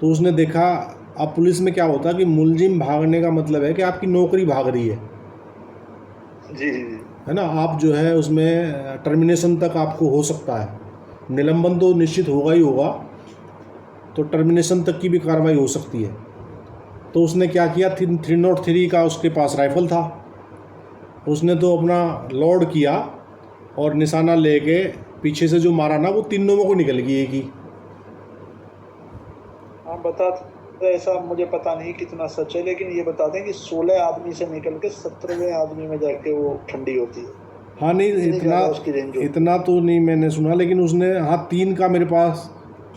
तो उसने देखा, अब पुलिस में क्या होता है कि मुलजिम भागने का मतलब है कि आपकी नौकरी भाग रही है, जी जी जी। है ना। आप जो है उसमें टर्मिनेशन तक आपको हो सकता है, निलंबन तो निश्चित होगा ही होगा, तो टर्मिनेशन तक की भी कार्रवाई हो सकती है। तो उसने क्या किया, 303 का उसके पास राइफ़ल था, उसने तो अपना लोड किया और निशाना लेके पीछे से जो मारा ना, वो तीनों में को निकल गई एक ही। हाँ बता, ऐसा मुझे पता नहीं कितना सच है, लेकिन ये बताते हैं कि 16 आदमी से निकल के 17वें आदमी में जाके वो ठंडी होती है। हाँ नहीं, उसकी रेंज होती है। इतना तो नहीं मैंने सुना, लेकिन उसने, हाँ 3 का मेरे पास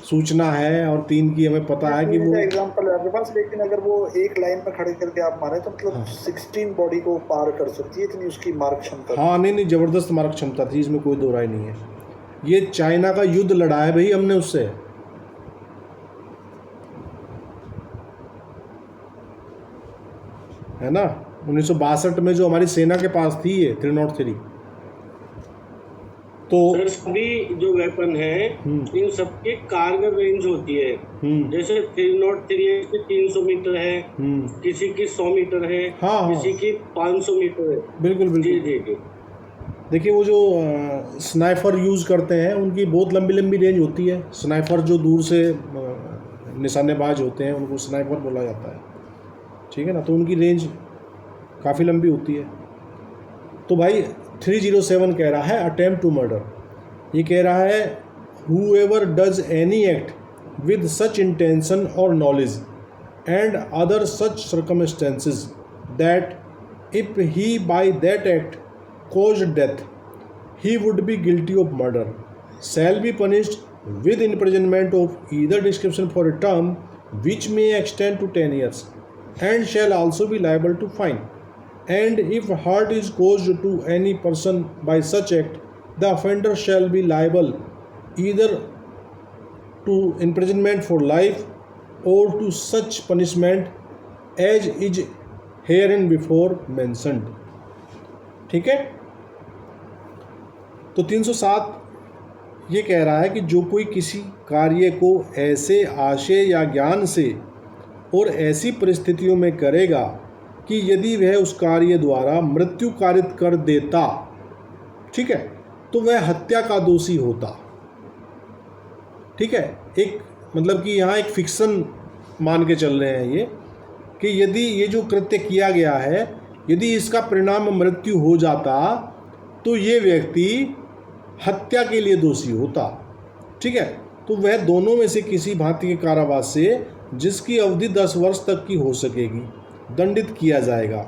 सूचना है और 3 की हमें पता है कि वो एग्जांपल है आपके पास, लेकिन अगर वो एक लाइन में खड़े करके आप मारे तो मतलब 16 बॉडी को पार कर सकती है, इतनी उसकी मारक क्षमता। हाँ नहीं, ज़बरदस्त मारक क्षमता थी, इसमें कोई दो राय नहीं है। ये चाइना का युद्ध लड़ा है भाई हमने उससे, है ना। 1962 में जो हमारी सेना के पास थी ये 303, तो सर सभी जो वेपन है इन सबकी कारगर रेंज होती है। जैसे 303 की 300 मीटर है, किसी की 100 मीटर है, हाँ, हाँ। किसी की 500 मीटर है। बिल्कुल जी बिल्कुल। जी जी। देखिए वो जो स्नाइपर यूज़ करते हैं उनकी बहुत लंबी लंबी रेंज होती है। स्नाइपर जो दूर से निशानेबाज होते हैं उनको स्नाइपर बोला जाता है, ठीक है ना। तो उनकी रेंज काफ़ी लंबी होती है। तो भाई 307 कह रहा है अटेम्प्ट टू मर्डर, ये कह रहा है whoever does any act with such intention or knowledge and other such circumstances that if he by that act caused death he would be guilty of murder shall be punished with imprisonment of either description for a term which may extend to 10 years and shall also be liable to fine. And if hurt is caused to any person by such act, the offender shall be liable either to imprisonment for life or to such punishment as is herein before mentioned. ठीक है। तो 307 ये कह रहा है कि जो कोई किसी कार्य को ऐसे आशय या ज्ञान से और ऐसी परिस्थितियों में करेगा कि यदि वह उस कार्य द्वारा मृत्यु कारित कर देता, ठीक है, तो वह हत्या का दोषी होता। ठीक है, एक मतलब कि यहाँ एक फिक्सन मान के चल रहे हैं ये, कि यदि ये जो कृत्य किया गया है यदि इसका परिणाम मृत्यु हो जाता तो ये व्यक्ति हत्या के लिए दोषी होता। ठीक है, तो वह दोनों में से किसी भांति के कारावास से जिसकी अवधि 10 वर्ष तक की हो सकेगी दंडित किया जाएगा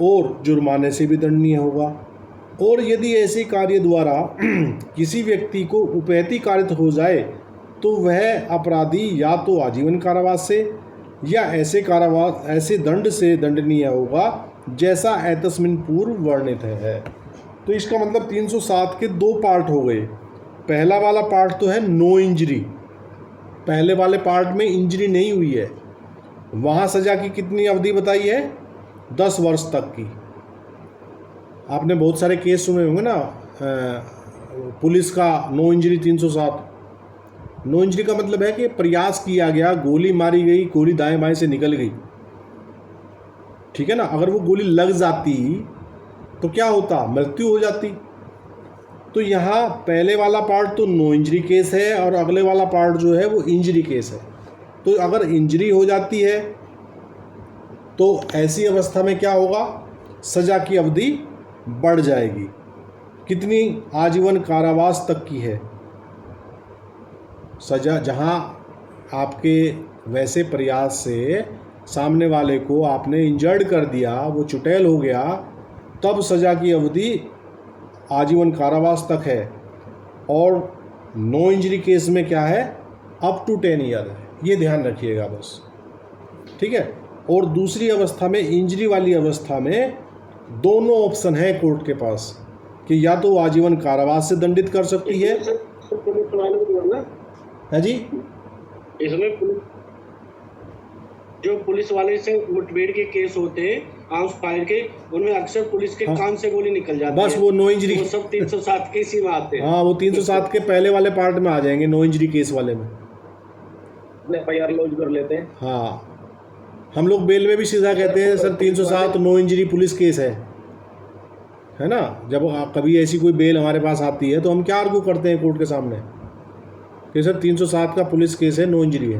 और जुर्माने से भी दंडनीय होगा। और यदि ऐसे कार्य द्वारा किसी व्यक्ति को उपैति कारित हो जाए तो वह अपराधी या तो आजीवन कारावास से या ऐसे दंड से दंडनीय होगा जैसा एतस्मिन पूर्व वर्णित है। तो इसका मतलब 307 के 2 पार्ट हो गए। पहला वाला पार्ट तो है नो इंजरी, पहले वाले पार्ट में इंजरी नहीं हुई है, वहाँ सज़ा की कितनी अवधि बताई है, 10 वर्ष तक की। आपने बहुत सारे केस सुने होंगे ना, पुलिस का नो इंजरी 307। नो इंजरी का मतलब है कि प्रयास किया गया, गोली मारी गई, गोली दाएं बाएं से निकल गई, ठीक है ना। अगर वो गोली लग जाती तो क्या होता, मृत्यु हो जाती। तो यहाँ पहले वाला पार्ट तो नो इंजरी केस है और अगले वाला पार्ट जो है वो इंजरी केस है। तो अगर इंजरी हो जाती है तो ऐसी अवस्था में क्या होगा, सज़ा की अवधि बढ़ जाएगी। कितनी? आजीवन कारावास तक की है सज़ा। जहाँ आपके वैसे प्रयास से सामने वाले को आपने इंजर्ड कर दिया, वो चुटैल हो गया, तब सज़ा की अवधि आजीवन कारावास तक है। और नो इंजरी केस में क्या है, अप टू 10 ईयर है। ये ध्यान रखिएगा बस, ठीक है। और दूसरी अवस्था में, इंजरी वाली अवस्था में, दोनों ऑप्शन है कोर्ट के पास कि या तो आजीवन कारावास से दंडित कर सकती है। पुलिस वाले को बोलना है जी, इसमें जो पुलिस वाले से मुठभेड़ के केस होते हैं आर्म्स फायर के, उनमें अक्सर पुलिस के कान से गोली निकल जाती है। बस वो नो इंजरी, वो सब 307 के इसी में आते हैं। हाँ, वो 307 के पहले वाले पार्ट में आ जाएंगे, नो इंजरी केस वाले में। FIR लॉन्च कर लेते हैं। हाँ, हम लोग बेल में भी सीधा कहते हैं sir 307 no injury police case है ना। जब कभी ऐसी कोई बेल हमारे पास आती है तो हम क्या आर्गू करते हैं कोर्ट के सामने कि सर 307 का पुलिस केस है, नो इंजरी है।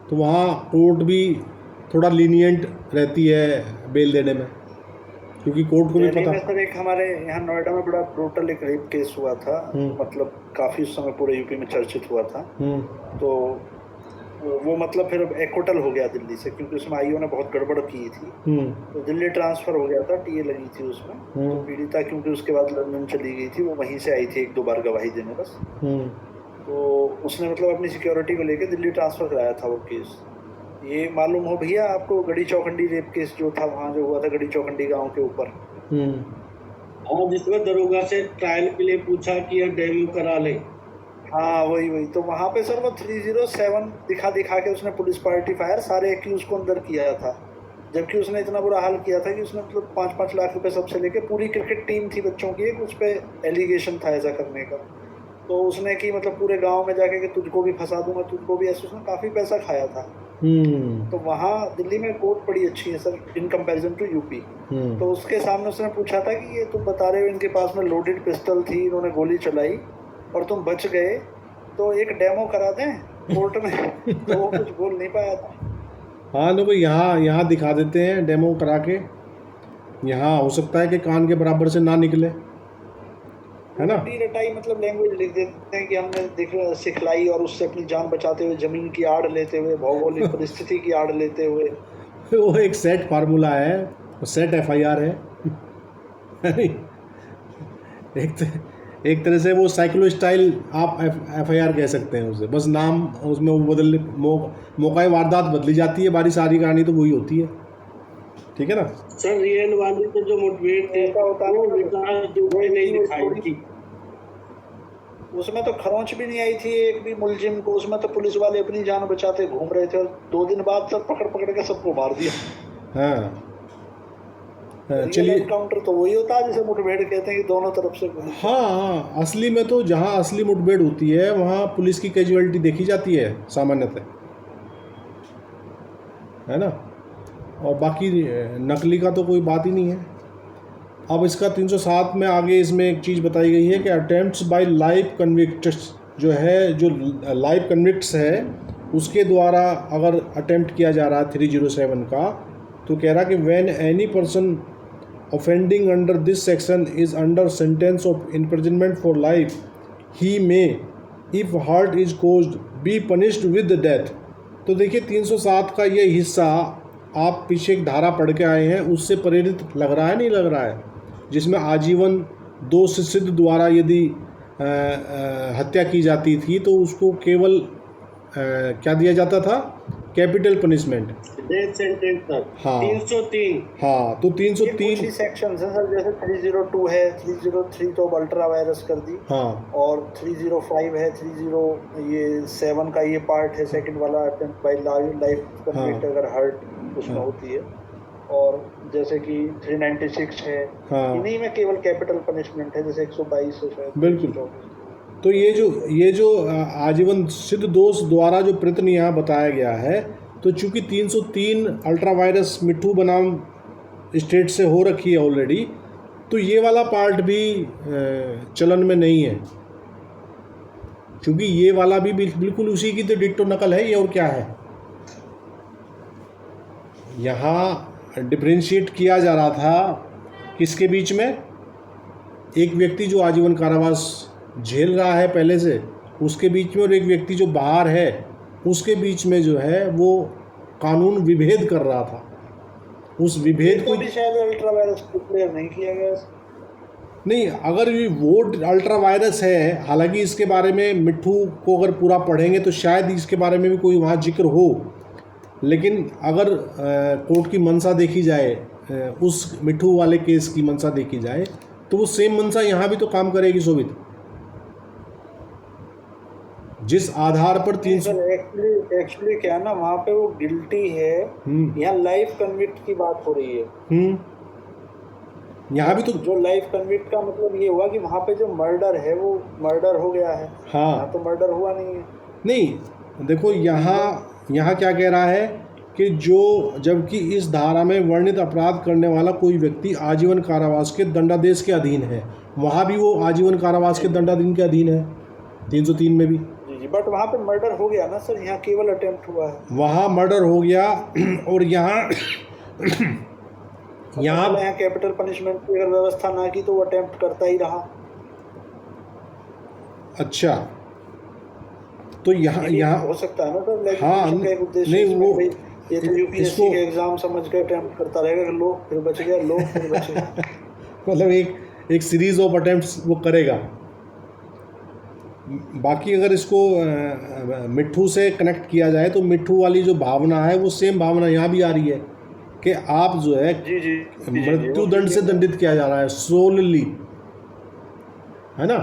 तो वहाँ कोर्ट भी थोड़ा लीनियंट रहती है बेल देने में, क्योंकि कोर्ट को भी दिल्ली पता। में सर एक हमारे यहाँ नोएडा में बड़ा ब्रूटल एक रेप केस हुआ था, मतलब काफ़ी उस समय पूरे यूपी में चर्चित हुआ था। तो वो मतलब फिर एक्विटल हो गया दिल्ली से, क्योंकि उसमें आईओ ने बहुत गड़बड़ की थी। तो दिल्ली ट्रांसफ़र हो गया था, टीए लगी थी उसमें। तो पीड़िता क्योंकि उसके बाद लंदन चली गई थी, वो वहीं से आई थी 1-2 बार गवाही देने बस। तो उसने मतलब अपनी सिक्योरिटी को लेकर दिल्ली ट्रांसफ़र कराया था वो केस। ये मालूम हो भैया आपको गढ़ी चौखंडी रेप केस जो था वहाँ जो हुआ था गढ़ी चौखंडी गांव के ऊपर, और जिसमें दरोगा से ट्रायल के लिए पूछा कि यह डेमो करा ले। हाँ वही। तो वहाँ पे सर वो 307 दिखा के उसने पुलिस पार्टी फायर सारे एक्यूज को अंदर किया था, जबकि उसने इतना बुरा हाल किया था कि उसने मतलब 5-5 लाख रुपए सबसे लेके, पूरी क्रिकेट टीम थी बच्चों की, एक उस पर एलिगेशन था ऐसा करने का। तो उसने की मतलब पूरे गांव में जाके कि तुझको भी फंसा दूंगा, तुझको भी, ऐसे उसने काफ़ी पैसा खाया था। तो वहाँ दिल्ली में कोर्ट बड़ी अच्छी है sir in comparison to UP. तो उसके सामने उसने पूछा था कि ये तुम बता रहे हो इनके पास में लोडेड पिस्टल थी, इन्होंने गोली चलाई और तुम बच गए, तो एक डेमो करा दें कोर्ट में। तो वो कुछ बोल नहीं पाया था। हाँ तो यहाँ दिखा देते हैं डेमो करा के। यहाँ हो सकता है कि कान के बराबर से ना निकले, है ना। रटाई मतलब लैंग्वेज लिख देते हैं कि हमने सिखलाई, और उससे अपनी जान बचाते हुए, जमीन की आड़ लेते हुए, भौगोलिक परिस्थिति की आड़ लेते हुए। वो एक सेट फार्मूला है, वो सेट FIR है नहीं? एक तरह से वो साइक्लो स्टाइल आप FIR कह सकते हैं उसे, बस नाम उसमें वो बदल मौका वारदात बदली जाती है, बारी सारी कहानी तो वही होती है, ठीक है ना। सर रियल वाली तो जो मुठभेड़ थी वो विकास दुबे नहीं दिखाई थी, उसमें तो खरोंच भी नहीं आई थी एक भी मुलजिम को। उसमें तो पुलिस वाले अपनी जान बचाते घूम रहे थे, और 2 दिन बाद सब पकड़ के सबको मार दिया। हाँ चलिए, एनकाउंटर तो वही होता है जिसे मुठभेड़ कहते हैं कि दोनों तरफ से। हाँ, असली में तो जहाँ असली मुठभेड़ होती है वहाँ पुलिस की कैजुअलिटी देखी जाती है सामान्यतः, है ना। और बाकी नकली का तो कोई बात ही नहीं है। अब इसका 307 में आगे इसमें एक चीज़ बताई गई है कि अटेम्प्ट्स बाय लाइव कन्विक्ट्स जो है, जो लाइव कन्विक्ट्स है उसके द्वारा अगर अटेम्प्ट किया जा रहा है 307 का, तो कह रहा कि when any person offending under this section is under sentence of imprisonment for life, he may, if hurt is caused, be punished with death। तो देखिए 307 का ये हिस्सा आप पीछे एक धारा पढ़ के आए हैं, उससे प्रेरित लग रहा है, नहीं लग रहा है, जिसमें आजीवन दोष सिद्ध द्वारा यदि हत्या की जाती थी तो उसको केवल क्या दिया जाता था, कैपिटल पनिशमेंट, डेथ सेंटेंस तक। हाँ 303। हाँ, तो 303 सेक्शन है सर, जैसे 302 है, 303 तो अब अल्ट्रा वायरस कर दी। हाँ, और 305 है, 307 का ये पार्ट है सेकंड वाला, अटेम्प्ट बाय लाइफ कन्विक्ट अगर हर्ट उसमें होती है। और जैसे कि 396 है, इन्हीं में केवल कैपिटल पनिशमेंट है, जैसे 122 है शायद। बिल्कुल। तो ये जो आजीवन सिद्ध दोष द्वारा जो प्रयत्न यहाँ बताया गया है, तो चूंकि 303 अल्ट्रा वायरस मिट्ठू बनाम स्टेट से हो रखी है ऑलरेडी, तो ये वाला पार्ट भी चलन में नहीं है, क्योंकि ये वाला भी बिल्कुल उसी की तो डिट्टो नकल है ये, और क्या है। यहाँ डिफरेंशिएट किया जा रहा था किसके बीच में, एक व्यक्ति जो आजीवन कारावास झेल रहा है पहले से उसके बीच में, और एक व्यक्ति जो बाहर है उसके बीच में जो है वो कानून विभेद कर रहा था। उस विभेद को भी शायद अल्ट्रा वायरस डिक्लेयर नहीं किया गया। नहीं, अगर ये वो अल्ट्रा वायरस है, हालांकि इसके बारे में मिट्ठू को अगर पूरा पढ़ेंगे तो शायद इसके बारे में भी कोई वहाँ जिक्र हो, लेकिन अगर कोर्ट की मंशा देखी जाए, उस मिट्ठू वाले केस की मंशा देखी जाए, तो वो सेम मंशा यहाँ भी तो काम करेगी शोभित। जिस आधार पर 300 एक्चुअली क्या ना, वहाँ पे वो गिल्टी है, यहाँ लाइफ कन्विक्ट की बात हो रही है। यहाँ भी तो जो लाइफ कन्विक्ट का मतलब ये हुआ कि वहाँ पे जो मर्डर है वो मर्डर हो गया है। हाँ, यहाँ तो मर्डर हुआ नहीं है। नहीं देखो यहाँ क्या कह रहा है कि जबकि इस धारा में वर्णित अपराध करने वाला कोई व्यक्ति आजीवन कारावास के दंडादेश के अधीन है, वहाँ भी वो आजीवन कारावास के दंडाधीन के अधीन है 303 में भी। जी, बट वहाँ पे मर्डर हो गया ना सर, यहाँ केवल अटेम्प्ट हुआ है। वहाँ मर्डर हो गया, और यहाँ कैपिटल पनिशमेंट की अगर व्यवस्था ना की तो वो अटेम्प्ट करता ही रहा। अच्छा, तो यहाँ हो सकता है ना सर, हाँ, नहीं वो ये तो यूपीएससी के एग्जाम समझ के अटेम्प्ट करता रहेगा, लो फिर बच गया, लो फिर बच गया। मतलब एक सीरीज ऑफ अटेम्प्ट्स वो करेगा। बाकी अगर इसको मिट्ठू से कनेक्ट किया जाए तो मिट्ठू वाली जो भावना है वो सेम भावना यहाँ भी आ रही है कि आप जो है मृत्यु दंड से दंडित किया जा रहा है सोलली, है ना।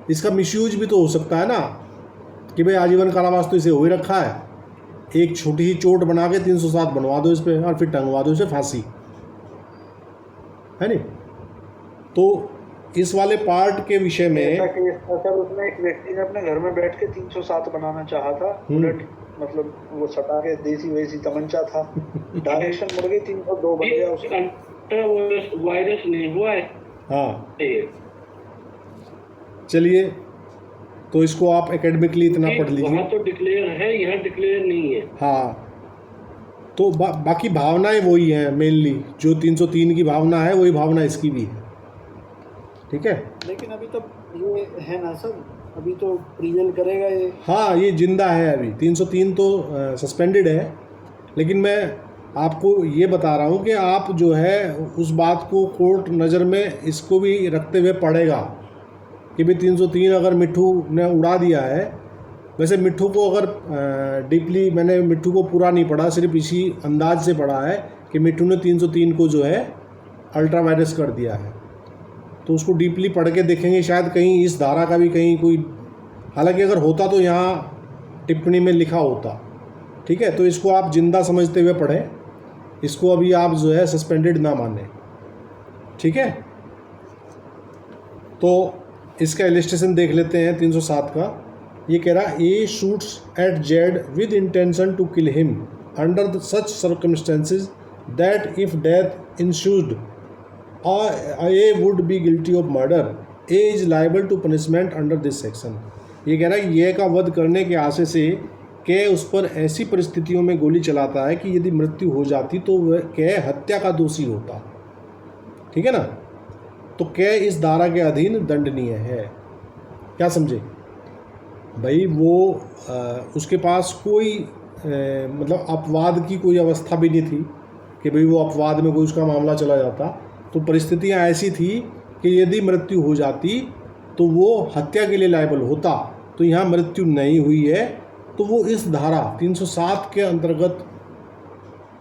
इसका मिसयूज भी तो हो सकता है ना कि भाई आजीवन कारावास तो इसे हो ही रखा है, एक छोटी ही चोट बना के 307 बनवा दो इस पर और फिर टंगवा दो इसे फांसी, है नहीं। तो इस वाले पार्ट के विषय में सर उसमें एक व्यक्ति ने अपने घर में बैठ के 307 बनाना चाहा था, बुलेट मतलब वो सटा के देसी वैसी तमंचा था, डायरेक्शन मुड़ गई, 302 बन गया उसका। वायरस नहीं हुआ है। हाँ, चलिए तो इसको आप एकेडमिकली इतना पढ़ लीजिए। वहाँ तो डिक्लेयर है, यहाँ डिक्लेयर नहीं है। हाँ, तो बाकी भावनाएं वही हैं मेनली, जो 303 की भावना है वही भावना इसकी भी है, ठीक है। लेकिन अभी तो ये है ना सर, अभी तो प्रिवेल करेगा ये। हाँ, ये जिंदा है अभी, 303 तो सस्पेंडेड है, लेकिन मैं आपको ये बता रहा हूँ कि आप जो है उस बात को कोर्ट नज़र में इसको भी रखते हुए पढ़ेगा कि भाई 303 अगर मिट्ठू ने उड़ा दिया है। वैसे मिट्ठू को अगर डीपली मैंने मिट्ठू को पूरा नहीं पढ़ा, सिर्फ इसी अंदाज से पढ़ा है कि मिट्ठू ने 303 को जो है अल्ट्रा वायरस कर दिया है, तो उसको डीपली पढ़ के देखेंगे शायद कहीं इस धारा का भी कहीं कोई, हालांकि अगर होता तो यहाँ टिप्पणी में लिखा होता, ठीक है। तो इसको आप जिंदा समझते हुए पढ़ें, इसको अभी आप जो है सस्पेंडेड ना माने, ठीक है। तो इसका इलस्ट्रेशन देख लेते हैं 307 का। ये कह रहा है A shoots at Z with intention to kill him under such circumstances that if death ensued A would be guilty of murder, A is liable to punishment under this section. ये कह रहा है ये का वध करने के आशय से के उस पर ऐसी परिस्थितियों में गोली चलाता है कि यदि मृत्यु हो जाती तो वह के हत्या का दोषी होता, ठीक है ना। तो के इस धारा के अधीन दंडनीय है। क्या समझे भाई, वो उसके पास कोई मतलब अपवाद की कोई अवस्था भी नहीं थी कि भाई वो अपवाद में कोई उसका मामला चला जाता। तो परिस्थितियां ऐसी थी कि यदि मृत्यु हो जाती तो वो हत्या के लिए लायबल होता। तो यहाँ मृत्यु नहीं हुई है, तो वो इस धारा 307 के अंतर्गत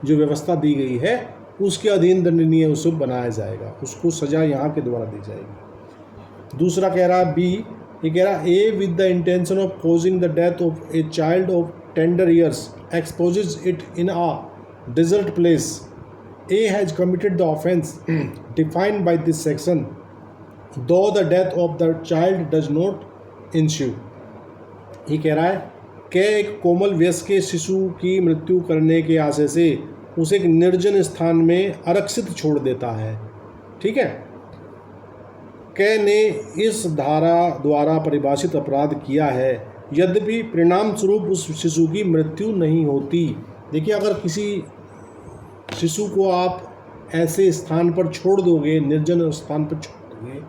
जो व्यवस्था दी गई है उसके अधीन दंडनीय उसे बनाया जाएगा, उसको सज़ा यहाँ के द्वारा दी जाएगी। दूसरा कह रहा है बी, ये कह रहा है A with the intention of causing the death of a child of tender years exposes it in a desert place, A has committed the offence defined by this section though the death of the child does not ensue. ये कह रहा है कि एक कोमल वयस्क के शिशु की मृत्यु करने के आशय से उसे एक निर्जन स्थान में आरक्षित छोड़ देता है, ठीक है। कै ने इस धारा द्वारा परिभाषित अपराध किया है, यद्यपि परिणाम स्वरूप उस शिशु की मृत्यु नहीं होती। देखिए, अगर किसी शिशु को आप ऐसे स्थान पर छोड़ दोगे, निर्जन स्थान पर छोड़ दोगे,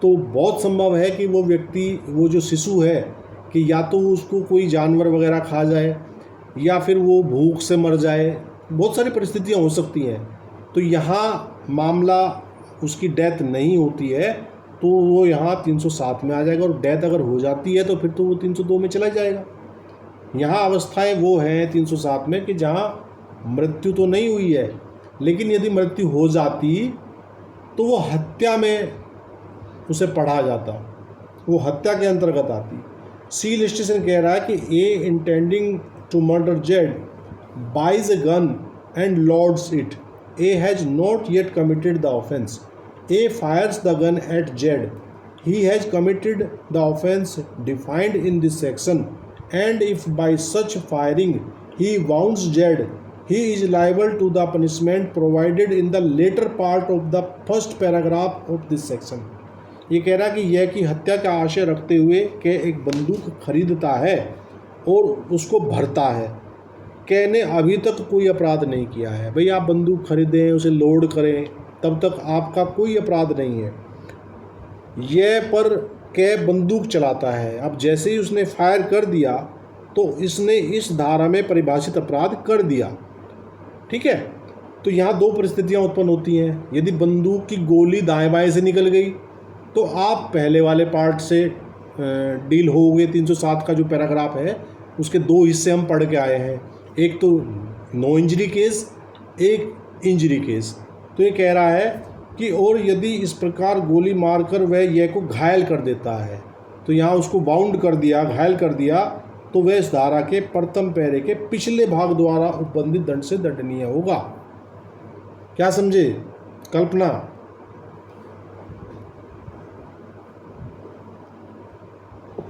तो बहुत संभव है कि वो व्यक्ति, वो जो शिशु है, कि या तो उसको कोई जानवर वगैरह खा जाए या फिर वो भूख से मर जाए। बहुत सारी परिस्थितियां हो सकती हैं। तो यहाँ मामला उसकी डेथ नहीं होती है तो वो यहाँ 307 में आ जाएगा, और डेथ अगर हो जाती है तो फिर तो वो 302 में चला जाएगा। यहाँ अवस्थाएं वो हैं 307 में कि जहाँ मृत्यु तो नहीं हुई है, लेकिन यदि मृत्यु हो जाती तो वो हत्या में उसे पढ़ा जाता, वो हत्या के अंतर्गत आती। सी लिस्टेशन कह रहा है कि A intending to murder Z buys a gun and loads it, A has not yet committed the offence. A fires the gun at Z, he has committed the offence defined in this section, and if by such firing he wounds Z, he is liable to the punishment provided in the later part of the first paragraph of this section। ये कह रहा है कि यह कि हत्या का आशय रखते हुए के एक बंदूक खरीदता है और उसको भरता है। कै ने अभी तक कोई अपराध नहीं किया है। भाई, आप बंदूक खरीदें, उसे लोड करें, तब तक आपका कोई अपराध नहीं है। यह पर कै बंदूक चलाता है। अब जैसे ही उसने फायर कर दिया तो इसने इस धारा में परिभाषित अपराध कर दिया, ठीक है। तो यहाँ दो परिस्थितियाँ उत्पन्न होती हैं। यदि बंदूक की गोली दाएं बाएं से निकल गई तो आप पहले वाले पार्ट से डील होगे। 307 का जो पैराग्राफ है उसके दो हिस्से हम पढ़ के आए हैं, एक तो नो इंजरी केस, एक इंजरी केस। तो ये कह रहा है कि और यदि इस प्रकार गोली मारकर वह यह को घायल कर देता है, तो यहाँ उसको बाउंड कर दिया, घायल कर दिया, तो वह इस धारा के प्रथम पैरे के पिछले भाग द्वारा उपबंधित दंड से दंडनीय होगा। क्या समझे कल्पना?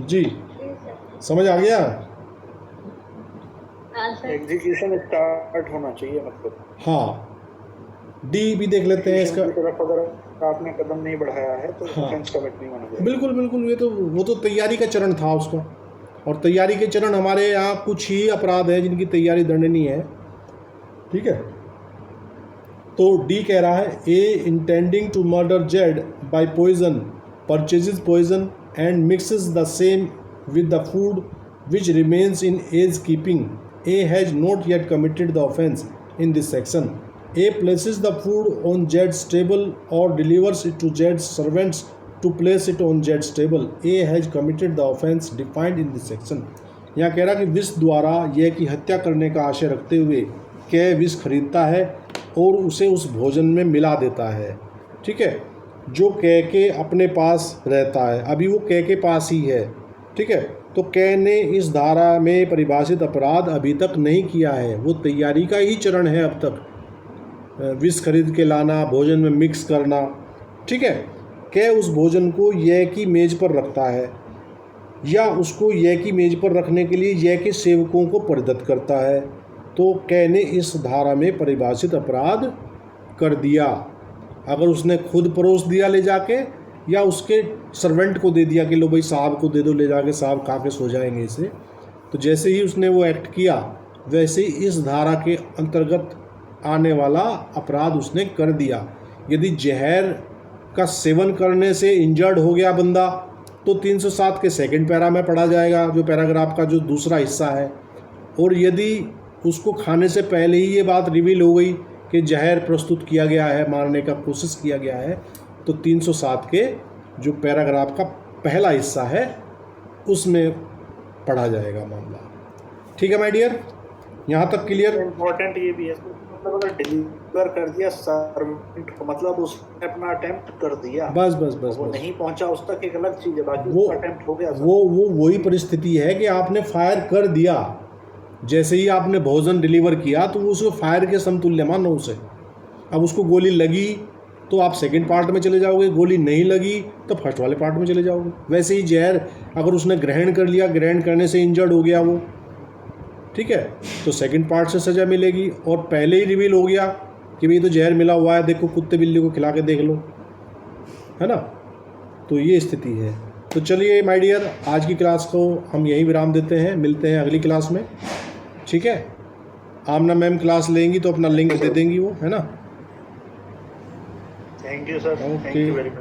जी, समझ आ गया? हाँ सर। एग्जीक्यूशन स्टार्ट होना चाहिए मतलब। हाँ, डी भी देख लेते हैं इसका। तरफ अगर आपने कदम नहीं बढ़ाया है तो हाँ, ऑफेंस कमिट नहीं होना चाहिए। बिल्कुल बिल्कुल। ये तो वो तो तैयारी का चरण था उसका, और तैयारी के चरण हमारे यहाँ कुछ ही अपराध है जिनकी तैयारी दंडनीय है, ठीक है। तो डी कह रहा है A intending to murder Z by poison purchases poison and mixes the same with the food which remains in A's keeping, A has not yet committed the offence in this section. A places the food on जेड्स table और delivers it to जेड्स servants to place it on Jed's table, A has committed the offence defined in this section। यहाँ कह रहा कि विष द्वारा यह की हत्या करने का आशय रखते हुए कै विष खरीदता है और उसे उस भोजन में मिला देता है, ठीक है, जो कै के अपने पास रहता है। अभी वो कै के पास ही है, ठीक है। तो कै ने इस धारा में परिभाषित अपराध अभी तक नहीं किया है, वो तैयारी का ही चरण है अब तक। विष खरीद के लाना, भोजन में मिक्स करना, ठीक है। कै उस भोजन को यह की मेज़ पर रखता है या उसको यह की मेज़ पर रखने के लिए यह के सेवकों को प्रदत्त करता है। तो कै ने इस धारा में परिभाषित अपराध कर दिया। अगर उसने खुद परोस दिया ले जाके, या उसके सर्वेंट को दे दिया कि लो भाई साहब को दे दो ले जाके, साहब खा के सो जाएंगे इसे, तो जैसे ही उसने वो एक्ट किया वैसे ही इस धारा के अंतर्गत आने वाला अपराध उसने कर दिया। यदि जहर का सेवन करने से इंजर्ड हो गया बंदा तो 307 के सेकंड पैरा में पढ़ा जाएगा, जो पैराग्राफ का जो दूसरा हिस्सा है। और यदि उसको खाने से पहले ही ये बात रिवील हो गई कि जहर प्रस्तुत किया गया है, मारने का कोशिश किया गया है, तो 307 के जो पैराग्राफ का पहला हिस्सा है उसमें पढ़ा जाएगा मामला। ठीक है माय डियर, यहाँ तक क्लियर? इम्पोर्टेंट ये भी है, मतलब अगर डिलीवर कर दिया सर्वेंट को, मतलब उसने अपना अटेम्प्ट कर दिया, बस बस बस वो बस नहीं पहुंचा उस तक एक अलग चीज़ है, बाकी वो अटेम्प्ट हो गया। वो वही परिस्थिति है कि आपने फायर कर दिया, जैसे ही आपने भोजन डिलीवर किया तो उसको फायर के समतुल्य मानो उसे। अब उसको गोली लगी तो आप सेकंड पार्ट में चले जाओगे, गोली नहीं लगी तो फर्स्ट वाले पार्ट में चले जाओगे। वैसे ही जहर अगर उसने ग्रहण कर लिया, ग्रहण करने से इंजर्ड हो गया वो, ठीक है, तो सेकंड पार्ट से सज़ा मिलेगी। और पहले ही रिवील हो गया कि भाई तो जहर मिला हुआ है, देखो कुत्ते बिल्ली को खिला के देख लो, है ना। तो ये स्थिति है। तो चलिए माय डियर, आज की क्लास को हम यहीं विराम देते हैं, मिलते हैं अगली क्लास में, ठीक है। आमना मैम क्लास लेंगी तो अपना लिंक दे देंगी वो, है ना। Thank you sir, thank okay. You very much.